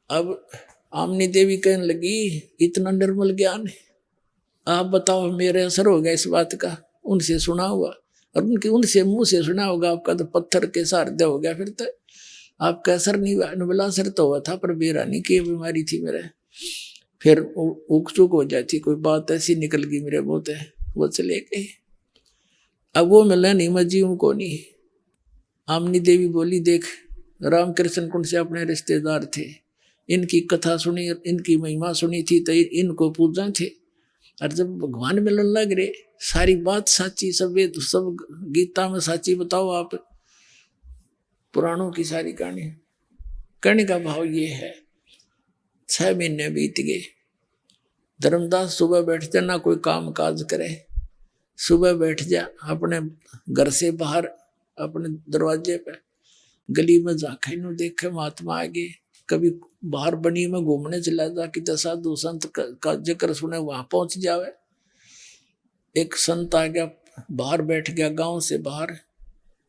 [SPEAKER 2] अब आमनी देवी कहने लगी, इतना निर्मल ज्ञान है, आप बताओ मेरे असर हो गया इस बात का? उनसे सुना हुआ, और उनसे मुंह से सुना होगा, आपका तो पत्थर के सारदे हो गया। फिर तो आपका असर नहीं हुआ। नुबला असर तो हुआ था, पर बेरानी की बीमारी थी मेरे, फिर उक चुक हो जाती, कोई बात ऐसी निकल गई मेरे बहुत है, वो चले गए। अब वो मिला नहीं, मैं जीव को नहीं। आमनी देवी बोली, देख रामकृष्ण कुंड से अपने रिश्तेदार थे, इनकी कथा सुनी, इनकी महिमा सुनी थी, तो इनको पूजा थे। और जब भगवान मिलन लग रहे, सारी बात साची, सब गीता में साची, बताओ आप पुराणों की सारी कहानी। कहने का भाव ये है, 6 महीने बीत गए। धर्मदास सुबह बैठ जा, ना कोई काम काज करे, सुबह बैठ जा अपने घर से बाहर, अपने दरवाजे पे गली में झांके नु देखे महात्मा आगे, कभी बाहर बनी में घूमने चला जा कि साधु संत का जिक्र सुने, वहां पहुंच जावे। एक संत आ गया, बाहर बैठ गया गांव से बाहर,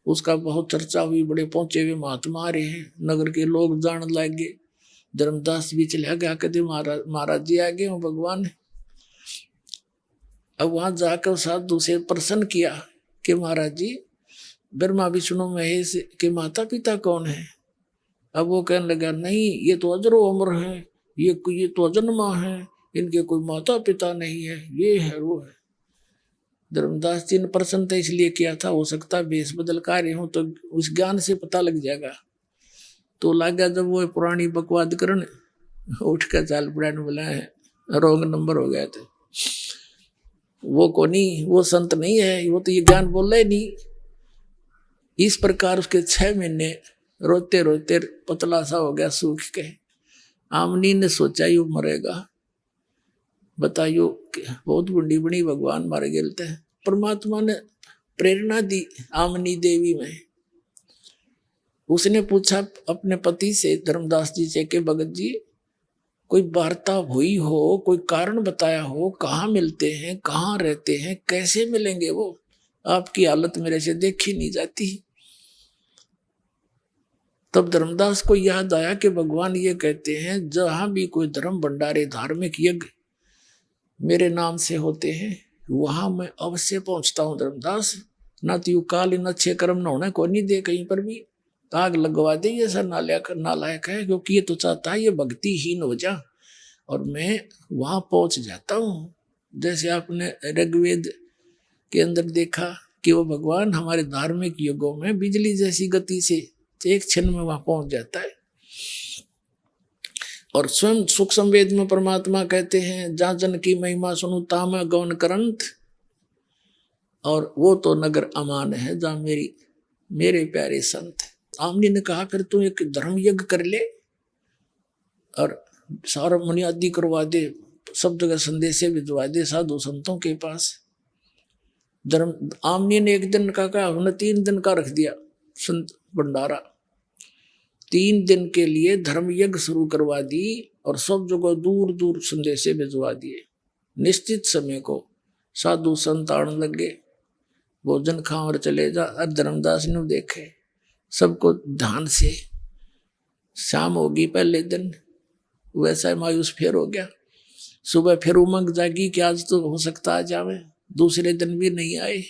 [SPEAKER 2] उसका बहुत चर्चा हुई, बड़े पहुंचे हुए महात्मा आ रहे हैं, नगर के लोग जान लगे। धर्मदास भी चला गया, कहते महाराज जी आ गए हो भगवान। अब वहां जाकर साधु से प्रश्न किया कि महाराज जी, ब्रह्मा विष्णु महेश के माता पिता कौन है? अब वो कहने लगा, नहीं ये तो अजरो अमर है, ये तो अजन्मा है, इनके कोई माता पिता नहीं है, ये है वो है। धर्मदास जी ने प्रश्न तो इसलिए किया था, हो सकता भेष बदल कार्य हो तो उस ज्ञान से पता लग जाएगा। तो लगा जब वो पुरानी बकवाद करने, उठ कर चाल पड़ा, बोला है रोंग नंबर हो गया था, वो को नहीं, वो संत नहीं है, वो तो ये ज्ञान बोल रहे नहीं। इस प्रकार उसके 6 महीने रोते रोते पतला सा हो गया, सूख के। आमनी ने सोचा यू मरेगा, बताइयो बहुत बुढ़ी बड़ी भगवान मारे गेलते हैं। परमात्मा ने प्रेरणा दी आमनी देवी में। उसने पूछा अपने पति से, धर्मदास जी से, कि भगत जी कोई वार्ता हुई हो, कोई कारण बताया हो, कहाँ मिलते हैं, कहाँ रहते हैं, कैसे मिलेंगे वो? आपकी हालत मेरे से देखी नहीं जाती। तब धर्मदास को याद आया कि भगवान ये कहते हैं, जहां भी कोई धर्म भंडारे धार्मिक यज्ञ मेरे नाम से होते हैं, वहां मैं अवश्य पहुंचता हूं धर्मदास। ना तो यू काल इन अच्छे कर्म न होने को नहीं दे, कहीं पर भी आग लगवा दे, ये सर नालायक है, क्योंकि ये तो चाहता है ये भक्तिहीन हो जा, और मैं वहां पहुंच जाता हूँ। जैसे आपने ऋग्वेद के अंदर देखा कि वो भगवान हमारे धार्मिक युगों में बिजली जैसी गति से एक क्षण में वहां पहुंच जाता है। और स्वयं सुख संवेद में परमात्मा कहते हैं, जहां जन की महिमा सुनु ताम गौन करंत, और वो तो नगर अमान है जहां मेरे प्यारे संत। आमनी ने कहा, फिर तू एक धर्म यज्ञ कर ले और सारा मुनियादी करवा दे, सब जगह संदेशे भिजवा दे साधु संतों के पास। आमनी ने एक दिन का कहा, हमने 3 दिन का रख दिया संत भंडारा। 3 दिन के लिए धर्म यज्ञ शुरू करवा दी और सब जगह दूर दूर संदेशे भिजवा दिए। निश्चित समय को साधु संत आने लगे, भोजन खाओ और चले जा। और धर्मदास ने देखे सबको ध्यान से, शाम होगी पहले दिन, वैसा मायूस फिर हो गया। सुबह फिर उमंग जागी कि आज तो हो सकता आ जावे। दूसरे दिन भी नहीं आए,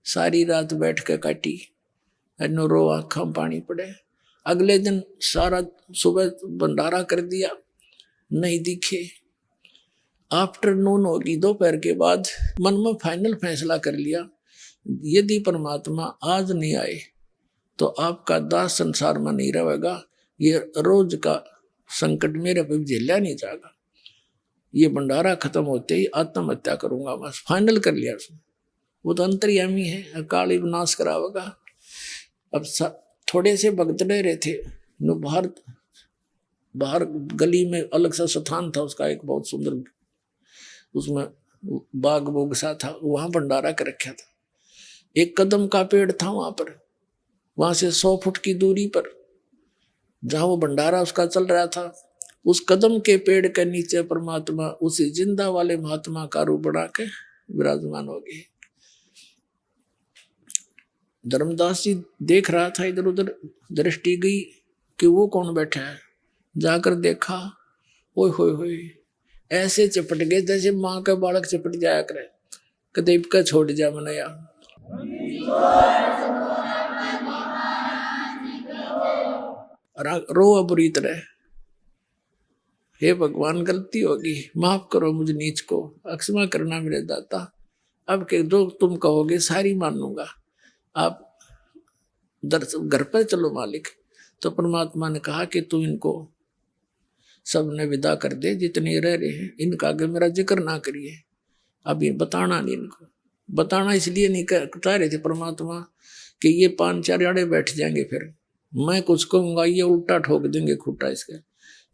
[SPEAKER 2] सारी रात बैठ कर काटी, रो आँखों में पानी पड़े। अगले दिन सारा सुबह भंडारा कर दिया, नहीं दिखे। आफ्टरनून होगी, दोपहर के बाद मन में फाइनल फैसला कर लिया, यदि परमात्मा आज नहीं आए तो आपका दास संसार में नहीं रहेगा, ये रोज का संकट मेरे पे झेला नहीं जाएगा, ये भंडारा खत्म होते ही आत्महत्या करूंगा। बस फाइनल कर लिया उसने। वो तो अंतर्यामी है, अकाल विनाश करावेगा। अब थोड़े से भक्त रहे थे, बाहर गली में अलग सा स्थान था उसका, एक बहुत सुंदर, उसमें बाग बोग सा था, वहां भंडारा कर रखा था। एक कदम का पेड़ था वहां पर, वहां से 100 फुट की दूरी पर जहां वो भंडारा उसका चल रहा था, उस कदम के पेड़ के नीचे परमात्मा उसी जिंदा वाले महात्मा का रूप बना के विराजमान हो गए। धर्मदास जी देख रहा था, इधर उधर दृष्टि गई कि वो कौन बैठा है। जाकर देखा, ओए होए होए, ऐसे चपट गए जैसे माँ का बालक चपट जाया करे। कदेब का छोड़ जा मनया, रो बुरी तरह, हे भगवान गलती होगी, माफ करो मुझे नीच को, अक्षमा करना मेरे दाता। अब के जो तुम कहोगे सारी मानूंगा, आप घर पर चलो मालिक। तो परमात्मा ने कहा कि तू इनको सबने विदा कर दे, जितने रह रहे हैं इनका आगे मेरा जिक्र ना करिए। अब ये बताना नहीं, इनको बताना इसलिए नहीं कह रहे थे परमात्मा कि ये 5-4 आड़े बैठ जाएंगे, फिर मैं कुछ कहूंगा ये उल्टा ठोक देंगे खूटा इसका,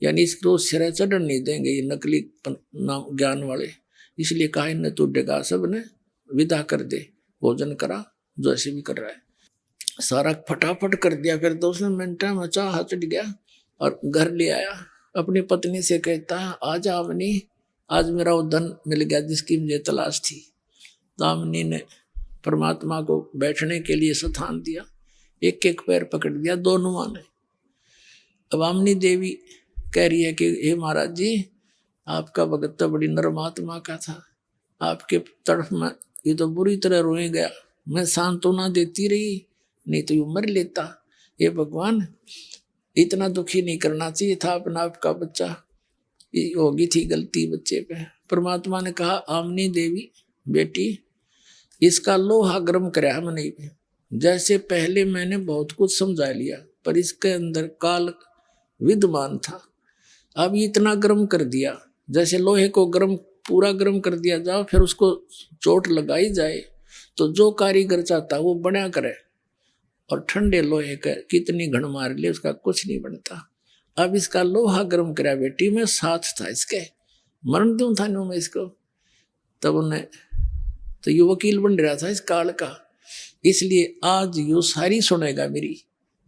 [SPEAKER 2] यानी इसको सिरे चढ़न नहीं देंगे ये नकली ज्ञान वाले। इसलिए कहा इन्हें तू डेगा सब ने विदा कर दे, भोजन करा जो ऐसे भी कर रहा है। सारा फटाफट कर दिया। फिर 2 मिनट में चाह चढ़ गया और घर ले आया। अपनी पत्नी से कहता है, आज आमनी, आज मेरा वो धन मिल गया जिसकी मुझे तलाश थी। दामिनी ने परमात्मा को बैठने के लिए स्थान दिया, एक एक पैर पकड़ दिया दोनों ने। अब आमनी देवी कह रही है कि हे महाराज जी, आपका भगत तो बड़ी नरम आत्मा का था, आपके तरफ में ये तो बुरी तरह रोए गया, मैं सांत्वना देती रही, नहीं तो यू मर लेता। ये भगवान इतना दुखी नहीं करना चाहिए था अपना आपका बच्चा, ये होगी थी गलती बच्चे पे। परमात्मा ने कहा, आमनी देवी बेटी, इसका लोहा गर्म कराया मैंने, जैसे पहले मैंने बहुत कुछ समझा लिया पर इसके अंदर काल विद्यमान था, अब इतना गर्म कर दिया। जैसे लोहे को गर्म पूरा गर्म कर दिया जाओ, फिर उसको चोट लगाई जाए तो जो कारीगर चाहता वो बना करे, और ठंडे लोहे का कितनी घण मार ले उसका कुछ नहीं बनता। अब इसका लोहा गर्म करा बेटी, मैं साथ था इसके, मरण दूं था मैं इसको। तब उन्हें तो ये वकील बन रहा था इस काल का, इसलिए आज यो सारी सुनेगा मेरी।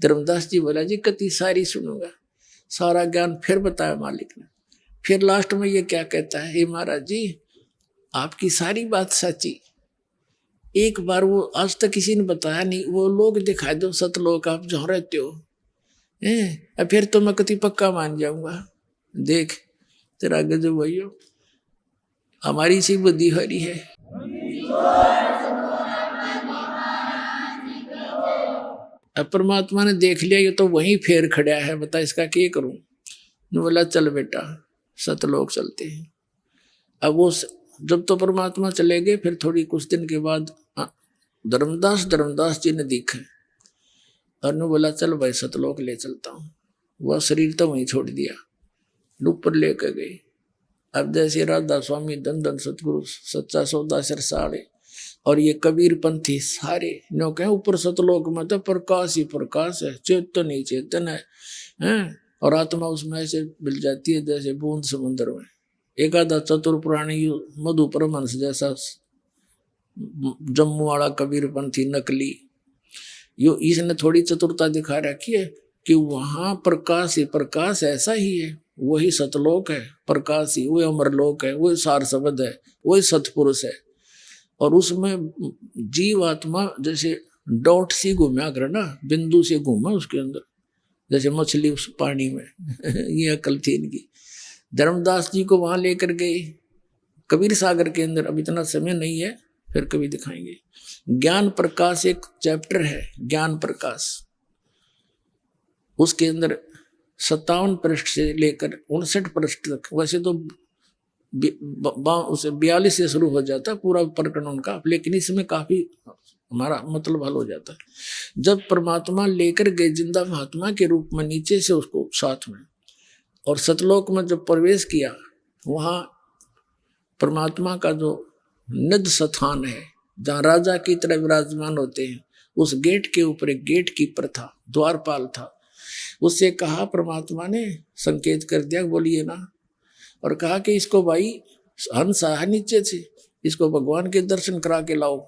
[SPEAKER 2] धर्मदास जी बोला, जी कति सारी सुनूंगा, सारा ज्ञान फिर बताया मालिक ने। फिर लास्ट में ये क्या कहता है, हे महाराज जी आपकी सारी बात सच्ची, एक बार वो आज तक किसी ने बताया नहीं, वो लोग दिखाई दो सतलोक आप जहाँ रहते हो, फिर तो मैं कति पक्का मान जाऊंगा। देख तेरा गजब भैया, हमारी सी बुद्धि हो रही है। अब परमात्मा ने देख लिया ये तो वहीं फेर खड़ा है, बता इसका क्या करूं। ने बोला चल बेटा सतलोक चलते हैं। अब वो जब तो परमात्मा चले गए, फिर थोड़ी कुछ दिन के बाद धर्मदास जी ने दिखे और ने बोला चल भाई सतलोक ले चलता हूँ। वह शरीर तो वहीं छोड़ दिया, ऊपर लेकर गए। अब जैसे राधा स्वामी धन धन सतगुरु सच्चा सौदा सरसाड़े और ये कबीर पंथी सारे नो कहे ऊपर सतलोक में तो प्रकाश ही प्रकाश है, चेतन ही चेतन है, और आत्मा उसमें ऐसे मिल जाती है जैसे बूंद समुद्र में। एक आधा चतुर प्राणी मधु परमहंस जैसा जम्मू वाला कबीर पंथी नकली, यो इसने थोड़ी चतुरता दिखा रखी है कि वहां प्रकाश ही प्रकाश ऐसा ही है, वही सतलोक है, प्रकाश ही वही अमरलोक है, वही सार शब्द है, वही सतपुरुष है। और उसमें जीव आत्मा जैसे डॉट सी घूमा कर ना, बिंदु से घूमा उसके अंदर, जैसे मछली उस पानी में ये अकल थी इनकी। धर्मदास जी को वहां लेकर गए कबीर सागर के अंदर, अब इतना समय नहीं है, फिर कभी दिखाएंगे। ज्ञान प्रकाश एक चैप्टर है, ज्ञान प्रकाश, उसके अंदर 57 पृष्ठ से लेकर 59 पृष्ठ तक, वैसे तो उसे 42 से शुरू हो जाता पूरा प्रकरण उनका, लेकिन इसमें काफी हमारा मतलब हल हो जाता है। जब परमात्मा लेकर गए जिंदा महात्मा के रूप में नीचे से उसको साथ में, और सतलोक में जब प्रवेश किया, वहां परमात्मा का जो निध स्थान है जहाँ राजा की तरह विराजमान होते हैं, उस गेट के ऊपर एक गेट कीपर था, द्वारपाल था। उससे कहा, परमात्मा ने संकेत कर दिया बोलिए ना, और कहा कि इसको भाई हंस है नीचे से, इसको भगवान के दर्शन करा के लाओ।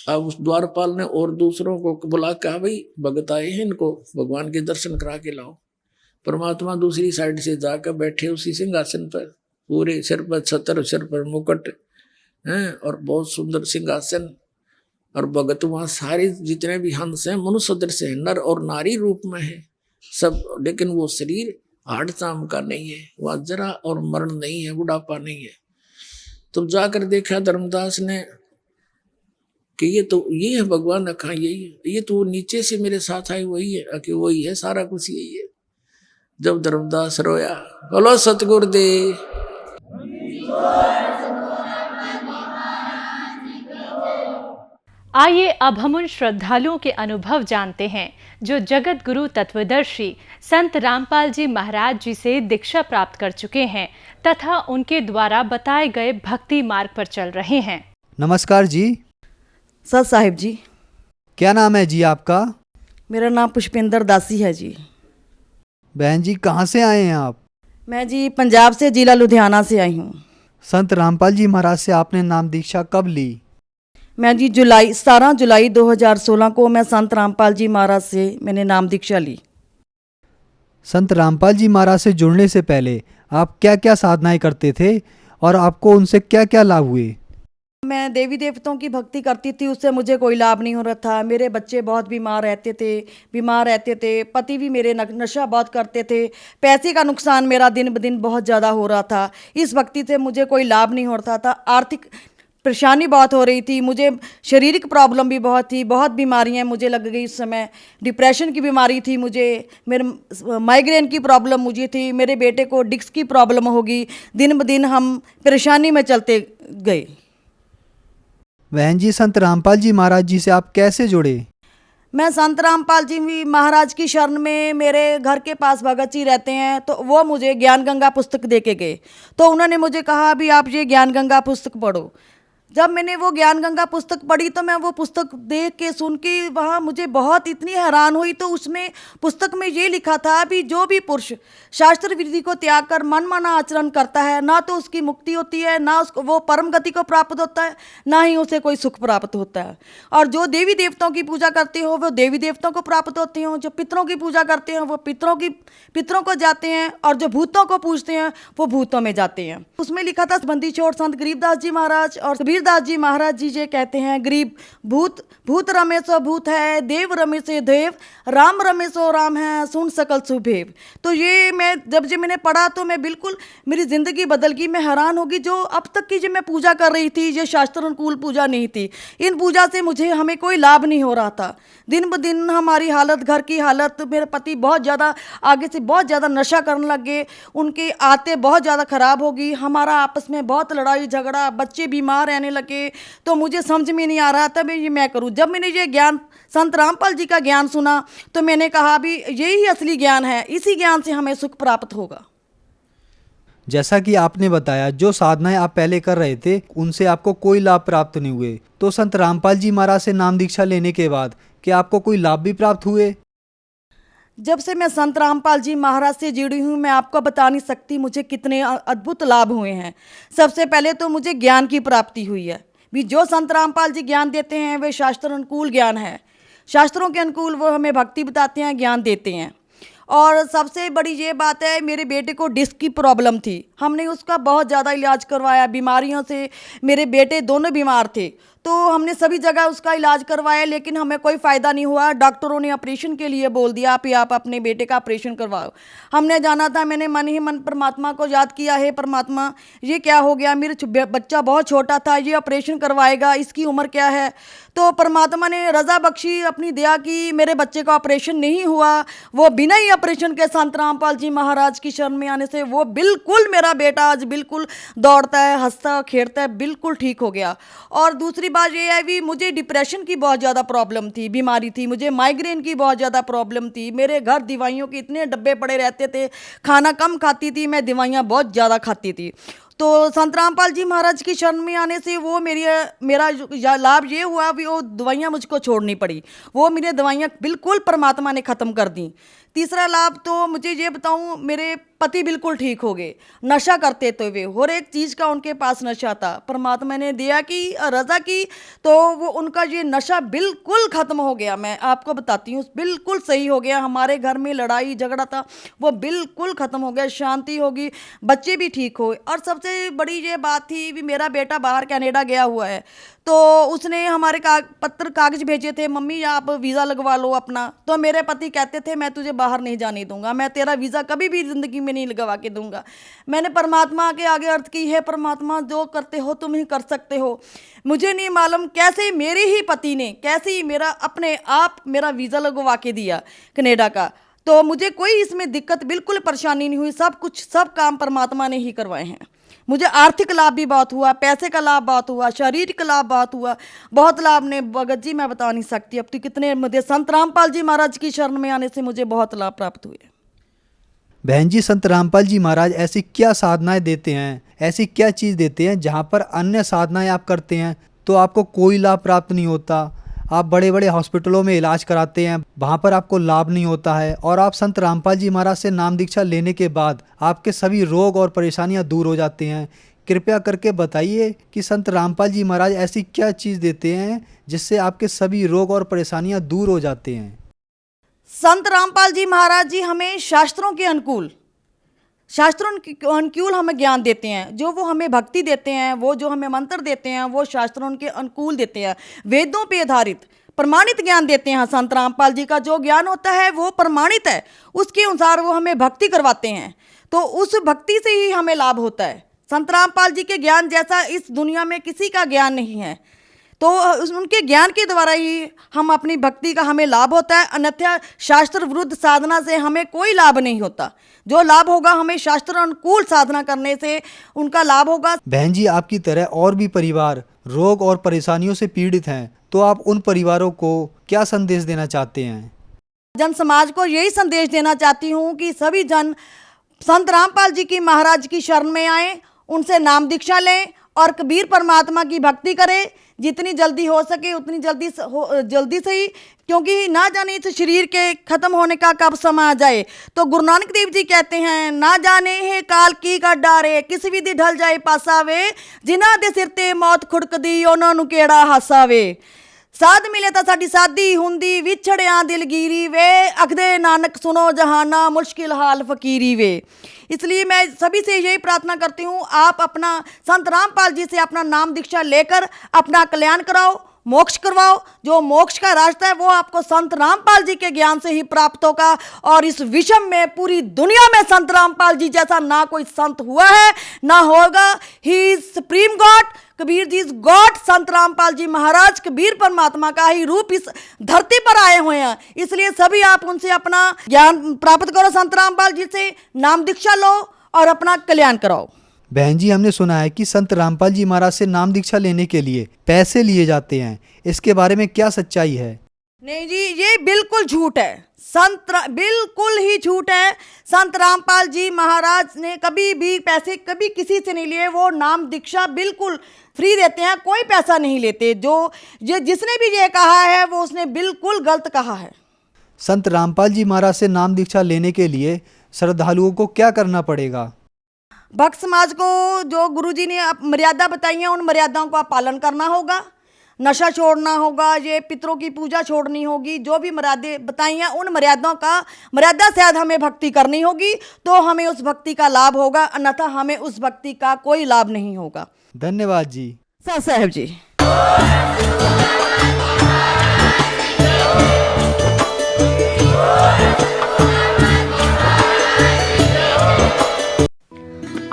[SPEAKER 2] अब उस द्वारपाल ने और दूसरों को बुला, कहा भाई भगत आए हैं, इनको भगवान के दर्शन करा के लाओ। परमात्मा दूसरी साइड से जाकर बैठे उसी सिंहासन पर, पूरे सिर पर छतर, सिर पर मुकुट, हैं, और बहुत सुंदर सिंहासन, और भगत वहाँ सारे जितने भी हंस हैं मनुष्य सदृश है, नर और नारी रूप में है सब, लेकिन वो शरीर हाड़ चाम का नहीं है, वह जरा और मरण नहीं है, बुढ़ापा नहीं है। तो जाकर देखा धर्मदास ने कि ये है भगवान अखा, यही है, ये तो नीचे से मेरे साथ आए वही है, कि वही है, सारा कुछ यही है। जब धर्मदास रोया, बोलो सतगुरुदेव।
[SPEAKER 3] आइए अब हम उन श्रद्धालुओं के अनुभव जानते हैं जो जगत गुरु तत्वदर्शी संत रामपाल जी महाराज जी से दीक्षा प्राप्त कर चुके हैं तथा उनके द्वारा बताए गए भक्ति मार्ग पर चल रहे हैं।
[SPEAKER 4] नमस्कार जी।
[SPEAKER 5] सत साहिब जी।
[SPEAKER 4] क्या नाम है जी आपका?
[SPEAKER 5] मेरा नाम पुष्पेंद्र दासी है जी।
[SPEAKER 4] बहन जी कहाँ से आए हैं आप?
[SPEAKER 5] मैं जी पंजाब से, जिला लुधियाना से आई हूँ।
[SPEAKER 4] संत रामपाल जी महाराज से आपने नाम दीक्षा कब ली?
[SPEAKER 5] मैं जी 17 जुलाई 2016 को मैं संत रामपाल जी महाराज से मैंने नाम दीक्षा ली।
[SPEAKER 4] संत रामपाल जी महाराज से जुड़ने से पहले आप क्या क्या साधनाएं करते थे और आपको उनसे क्या क्या लाभ हुए?
[SPEAKER 5] मैं देवी देवताओं की भक्ति करती थी, उससे मुझे कोई लाभ नहीं हो रहा था। मेरे बच्चे बहुत बीमार रहते थे, पति भी मेरे नशा बहुत करते थे, पैसे का नुकसान मेरा दिन ब दिन बहुत ज़्यादा हो रहा था। इस भक्ति से मुझे कोई लाभ नहीं हो रहा था। आर्थिक परेशानी बहुत हो रही थी, मुझे शारीरिक प्रॉब्लम भी बहुत थी, बहुत बीमारियां मुझे लग गई। इस समय डिप्रेशन की बीमारी थी मुझे, मेरे माइग्रेन की प्रॉब्लम मुझे थी, मेरे बेटे को डिस्क की प्रॉब्लम होगी। दिन ब दिन हम परेशानी में चलते गए।
[SPEAKER 4] बहन जी संत रामपाल जी महाराज जी से आप कैसे जुड़े?
[SPEAKER 5] मैं संत रामपाल जी महाराज की शरण में, मेरे घर के पास भगत जी रहते हैं, तो वो मुझे ज्ञान गंगा पुस्तक दे के गए। तो उन्होंने मुझे कहा अभी आप ये ज्ञान गंगा पुस्तक पढ़ो। जब मैंने वो ज्ञान गंगा पुस्तक पढ़ी तो मैं वो पुस्तक देख के सुन के वहाँ मुझे बहुत इतनी हैरान हुई। तो उसमें पुस्तक में ये लिखा था अभी जो भी पुरुष शास्त्र विधि को त्याग कर मनमाना आचरण करता है, ना तो उसकी मुक्ति होती है, ना उसको वो परम गति को प्राप्त होता है, ना ही उसे कोई सुख प्राप्त होता है। और जो देवी देवताओं की पूजा करते हो वो देवी देवताओं को प्राप्त होते हैं, जो पितरों की पूजा करते हैं वो पितरों को जाते हैं, और जो भूतों को पूजते हैं वो भूतों में जाते हैं। उसमें लिखा था बंदी छोड़ संत गरीबदास जी महाराज और कबीरदास जी महाराज जी ये कहते हैं, गरीब भूत रमे सो भूत है, देव रमे से देव, राम रमे सो राम है, सुन सकल सुभेव। तो ये मैं जब मैंने पढ़ा तो मैं बिल्कुल मेरी जिंदगी बदल गई। मैं हैरान होगी, जो अब तक की जो मैं पूजा कर रही थी ये शास्त्र अनुकूल पूजा नहीं थी। इन पूजा से हमें कोई लाभ नहीं हो रहा था। दिन ब दिन हमारी हालत, घर की हालत, मेरे पति बहुत ज़्यादा आगे से बहुत ज़्यादा नशा करने लग गए, उनकी आदतें बहुत ज़्यादा ख़राब हो गई, हमारा आपस में बहुत लड़ाई झगड़ा, बच्चे बीमार रहने लगे। तो मुझे समझ में नहीं आ रहा था मैं करूँ। जब मैंने ये ज्ञान संत रामपाल जी का ज्ञान सुना तो मैंने कहा अभी यही असली ज्ञान है, इसी ज्ञान से हमें सुख प्राप्त होगा।
[SPEAKER 4] जैसा कि आपने बताया जो साधनाएं आप पहले कर रहे थे उनसे आपको कोई लाभ प्राप्त नहीं हुए, तो संत रामपाल जी महाराज से नाम दीक्षा लेने के बाद क्या आपको कोई लाभ भी प्राप्त हुए?
[SPEAKER 5] जब से मैं संत रामपाल जी महाराज से जुड़ी हूँ मैं आपको बता नहीं सकती मुझे कितने अद्भुत लाभ हुए हैं। सबसे पहले तो मुझे ज्ञान की प्राप्ति हुई है। भी जो संत रामपाल जी ज्ञान देते हैं वे शास्त्र अनुकूल ज्ञान है, शास्त्रों के अनुकूल वो हमें भक्ति बताते हैं, ज्ञान देते हैं। और सबसे बड़ी ये बात है, मेरे बेटे को डिस्क की प्रॉब्लम थी, हमने उसका बहुत ज़्यादा इलाज करवाया। बीमारियों से मेरे बेटे दोनों बीमार थे, तो हमने सभी जगह उसका इलाज करवाया, लेकिन हमें कोई फ़ायदा नहीं हुआ। डॉक्टरों ने ऑपरेशन के लिए बोल दिया कि आप अपने बेटे का ऑपरेशन करवाओ। हमने जाना था, मैंने मन ही मन परमात्मा को याद किया, है परमात्मा ये क्या हो गया, मेरे बच्चा बहुत छोटा था, ये ऑपरेशन करवाएगा, इसकी उम्र क्या है। तो परमात्मा ने रजा बख्शी, अपनी दया की, मेरे बच्चे का ऑपरेशन नहीं हुआ। वो बिना ही ऑपरेशन के संत रामपाल जी महाराज की शरण में आने से वो बिल्कुल, मेरा बेटा आज बिल्कुल दौड़ता है, हंसता खेलता है, बिल्कुल ठीक हो गया। और दूसरी बात ये है भी मुझे डिप्रेशन की बहुत ज़्यादा प्रॉब्लम थी, बीमारी थी, मुझे माइग्रेन की बहुत ज़्यादा प्रॉब्लम थी। मेरे घर दवाइयों के इतने डब्बे पड़े रहते थे, खाना कम खाती थी मैं, दवाइयाँ बहुत ज़्यादा खाती थी। तो संत रामपाल जी महाराज की शरण में आने से वो मेरा लाभ ये हुआ भी वो दवाइयाँ मुझको छोड़नी पड़ी। वो मेरी दवाइयाँ बिल्कुल परमात्मा ने ख़त्म कर दी। तीसरा लाभ तो मुझे ये बताऊं, मेरे पति बिल्कुल ठीक हो गए। नशा करते थे वे, हर एक चीज़ का उनके पास नशा था। परमात्मा ने दिया कि रज़ा की, तो वो उनका ये नशा बिल्कुल ख़त्म हो गया। मैं आपको बताती हूँ, बिल्कुल सही हो गया। हमारे घर में लड़ाई झगड़ा था, वो बिल्कुल ख़त्म हो गया, शांति होगी, बच्चे भी ठीक हो। और सबसे बड़ी ये बात थी भी, मेरा बेटा बाहर कनाडा गया हुआ है, तो उसने हमारे कागज भेजे थे, मम्मी आप वीज़ा लगवा लो अपना। तो मेरे पति कहते थे मैं तुझे बाहर नहीं जाने दूंगा, मैं तेरा वीज़ा कभी भी ज़िंदगी में नहीं लगवा के दूंगा। मैंने परमात्मा के आगे अर्थ की है, परमात्मा जो करते हो तुम ही कर सकते हो। मुझे नहीं मालूम कैसे मेरे ही पति ने कैसे ही मेरा अपने आप मेरा वीज़ा लगवा के दिया कनाडा का। तो मुझे कोई इसमें दिक्कत बिल्कुल परेशानी नहीं हुई, सब काम परमात्मा ने ही करवाए हैं। मुझे आर्थिक लाभ भी बहुत हुआ, पैसे का लाभ बहुत हुआ, शारीरिक लाभ बहुत हुआ, बहुत लाभ ने भगत जी मैं बता नहीं सकती अब तो कितने। मुझे संत रामपाल जी महाराज की शरण में आने से मुझे बहुत लाभ प्राप्त हुए।
[SPEAKER 4] बहन जी, संत रामपाल जी महाराज ऐसी क्या साधनाएं देते हैं, ऐसी क्या चीज़ देते हैं जहाँ पर अन्य साधनाएं आप करते हैं तो आपको कोई लाभ प्राप्त नहीं होता? आप बड़े बड़े हॉस्पिटलों में इलाज कराते हैं, वहाँ पर आपको लाभ नहीं होता है, और आप संत रामपाल जी महाराज से नाम दीक्षा लेने के बाद आपके सभी रोग और परेशानियाँ दूर हो जाते हैं। कृपया करके बताइए कि संत रामपाल जी महाराज ऐसी क्या चीज़ देते हैं जिससे आपके सभी रोग और परेशानियाँ दूर हो जाते हैं?
[SPEAKER 5] संत रामपाल जी महाराज जी हमें शास्त्रों के अनुकूल हमें ज्ञान देते हैं। जो वो हमें भक्ति देते हैं, वो जो हमें मंत्र देते हैं, वो शास्त्रों के अनुकूल देते हैं। वेदों पे आधारित प्रमाणित ज्ञान देते हैं। संत रामपाल जी का जो ज्ञान होता है वो प्रमाणित है, उसके अनुसार वो हमें भक्ति करवाते हैं, तो उस भक्ति से ही हमें लाभ होता है। संत रामपाल जी के ज्ञान जैसा इस दुनिया में किसी का ज्ञान नहीं है, तो उनके ज्ञान के द्वारा ही हम अपनी भक्ति का हमें लाभ होता है। अन्यथा शास्त्र विरुद्ध साधना से हमें कोई लाभ नहीं होता। जो लाभ होगा हमें शास्त्र अनुकूल साधना करने से उनका लाभ होगा।
[SPEAKER 4] बहन जी, आपकी तरह और भी परिवार रोग और परेशानियों से पीड़ित हैं, तो आप उन परिवारों को क्या संदेश देना चाहते हैं?
[SPEAKER 5] जन समाज को यही संदेश देना चाहती हूँ कि सभी जन संत रामपाल जी की महाराज की शरण में आए, उनसे नाम दीक्षा लें और कबीर परमात्मा की भक्ति करें। जितनी जल्दी हो सके उतनी जल्दी से ही, क्योंकि ना जाने इस शरीर के खत्म होने का कब समय आ जाए। तो गुरु नानक देव जी कहते हैं, ना जाने है काल की का डारे, किस विधि ढल जाए पासावे, जिन्हां दे सिर ते मौत खुड़क दी ਉਹਨਾਂ ਨੂੰ ਕਿਹੜਾ ਹਾਸਾਵੇ। साध मिले तो साड़ी सादी हुंदी, विछड़िया दिलगीरी वे, अखदे नानक सुनो जहाना, मुश्किल हाल फकीरी वे। इसलिए मैं सभी से यही प्रार्थना करती हूँ, आप अपना संत रामपाल जी से अपना नाम दीक्षा लेकर अपना कल्याण कराओ, मोक्ष करवाओ। जो मोक्ष का रास्ता है वो आपको संत रामपाल जी के ज्ञान से ही प्राप्त होगा। और इस विश्व में पूरी दुनिया में संत रामपाल जी जैसा ना कोई संत हुआ है ना होगा। He is supreme god, Kabir ji is god. Sant Rampal जी महाराज कबीर परमात्मा का ही रूप इस धरती पर आए हुए हैं। इसलिए सभी आप उनसे अपना ज्ञान प्राप्त करो, संत रामपाल जी से नाम दीक्षा लो और अपना कल्याण कराओ।
[SPEAKER 4] बहन जी, हमने सुना है कि संत रामपाल जी महाराज से नाम दीक्षा लेने के लिए पैसे लिए जाते हैं, इसके बारे में क्या सच्चाई है?
[SPEAKER 5] नहीं जी, ये बिल्कुल झूठ है, बिल्कुल ही झूठ है। संत रामपाल जी महाराज ने कभी भी पैसे कभी किसी से नहीं लिए। वो नाम दीक्षा बिल्कुल फ्री देते हैं, कोई पैसा नहीं लेते। जिसने भी ये कहा है वो उसने बिल्कुल गलत कहा है।
[SPEAKER 4] संत रामपाल जी महाराज से नाम दीक्षा लेने के लिए श्रद्धालुओं को क्या करना पड़ेगा?
[SPEAKER 5] भक्त समाज को जो गुरुजी ने मर्यादा बताई है, उन मर्यादाओं का पालन करना होगा। नशा छोड़ना होगा, ये पितरों की पूजा छोड़नी होगी। जो भी मर्यादा बताई हैं उन मर्यादा से हमें भक्ति करनी होगी, तो हमें उस भक्ति का लाभ होगा, अन्यथा हमें उस भक्ति का कोई लाभ नहीं होगा।
[SPEAKER 4] धन्यवाद जी।
[SPEAKER 5] साहब जी।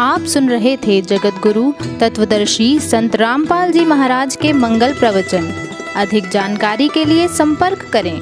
[SPEAKER 6] आप सुन रहे थे जगत गुरु तत्वदर्शी संत रामपाल जी महाराज के मंगल प्रवचन। अधिक जानकारी के लिए संपर्क करें।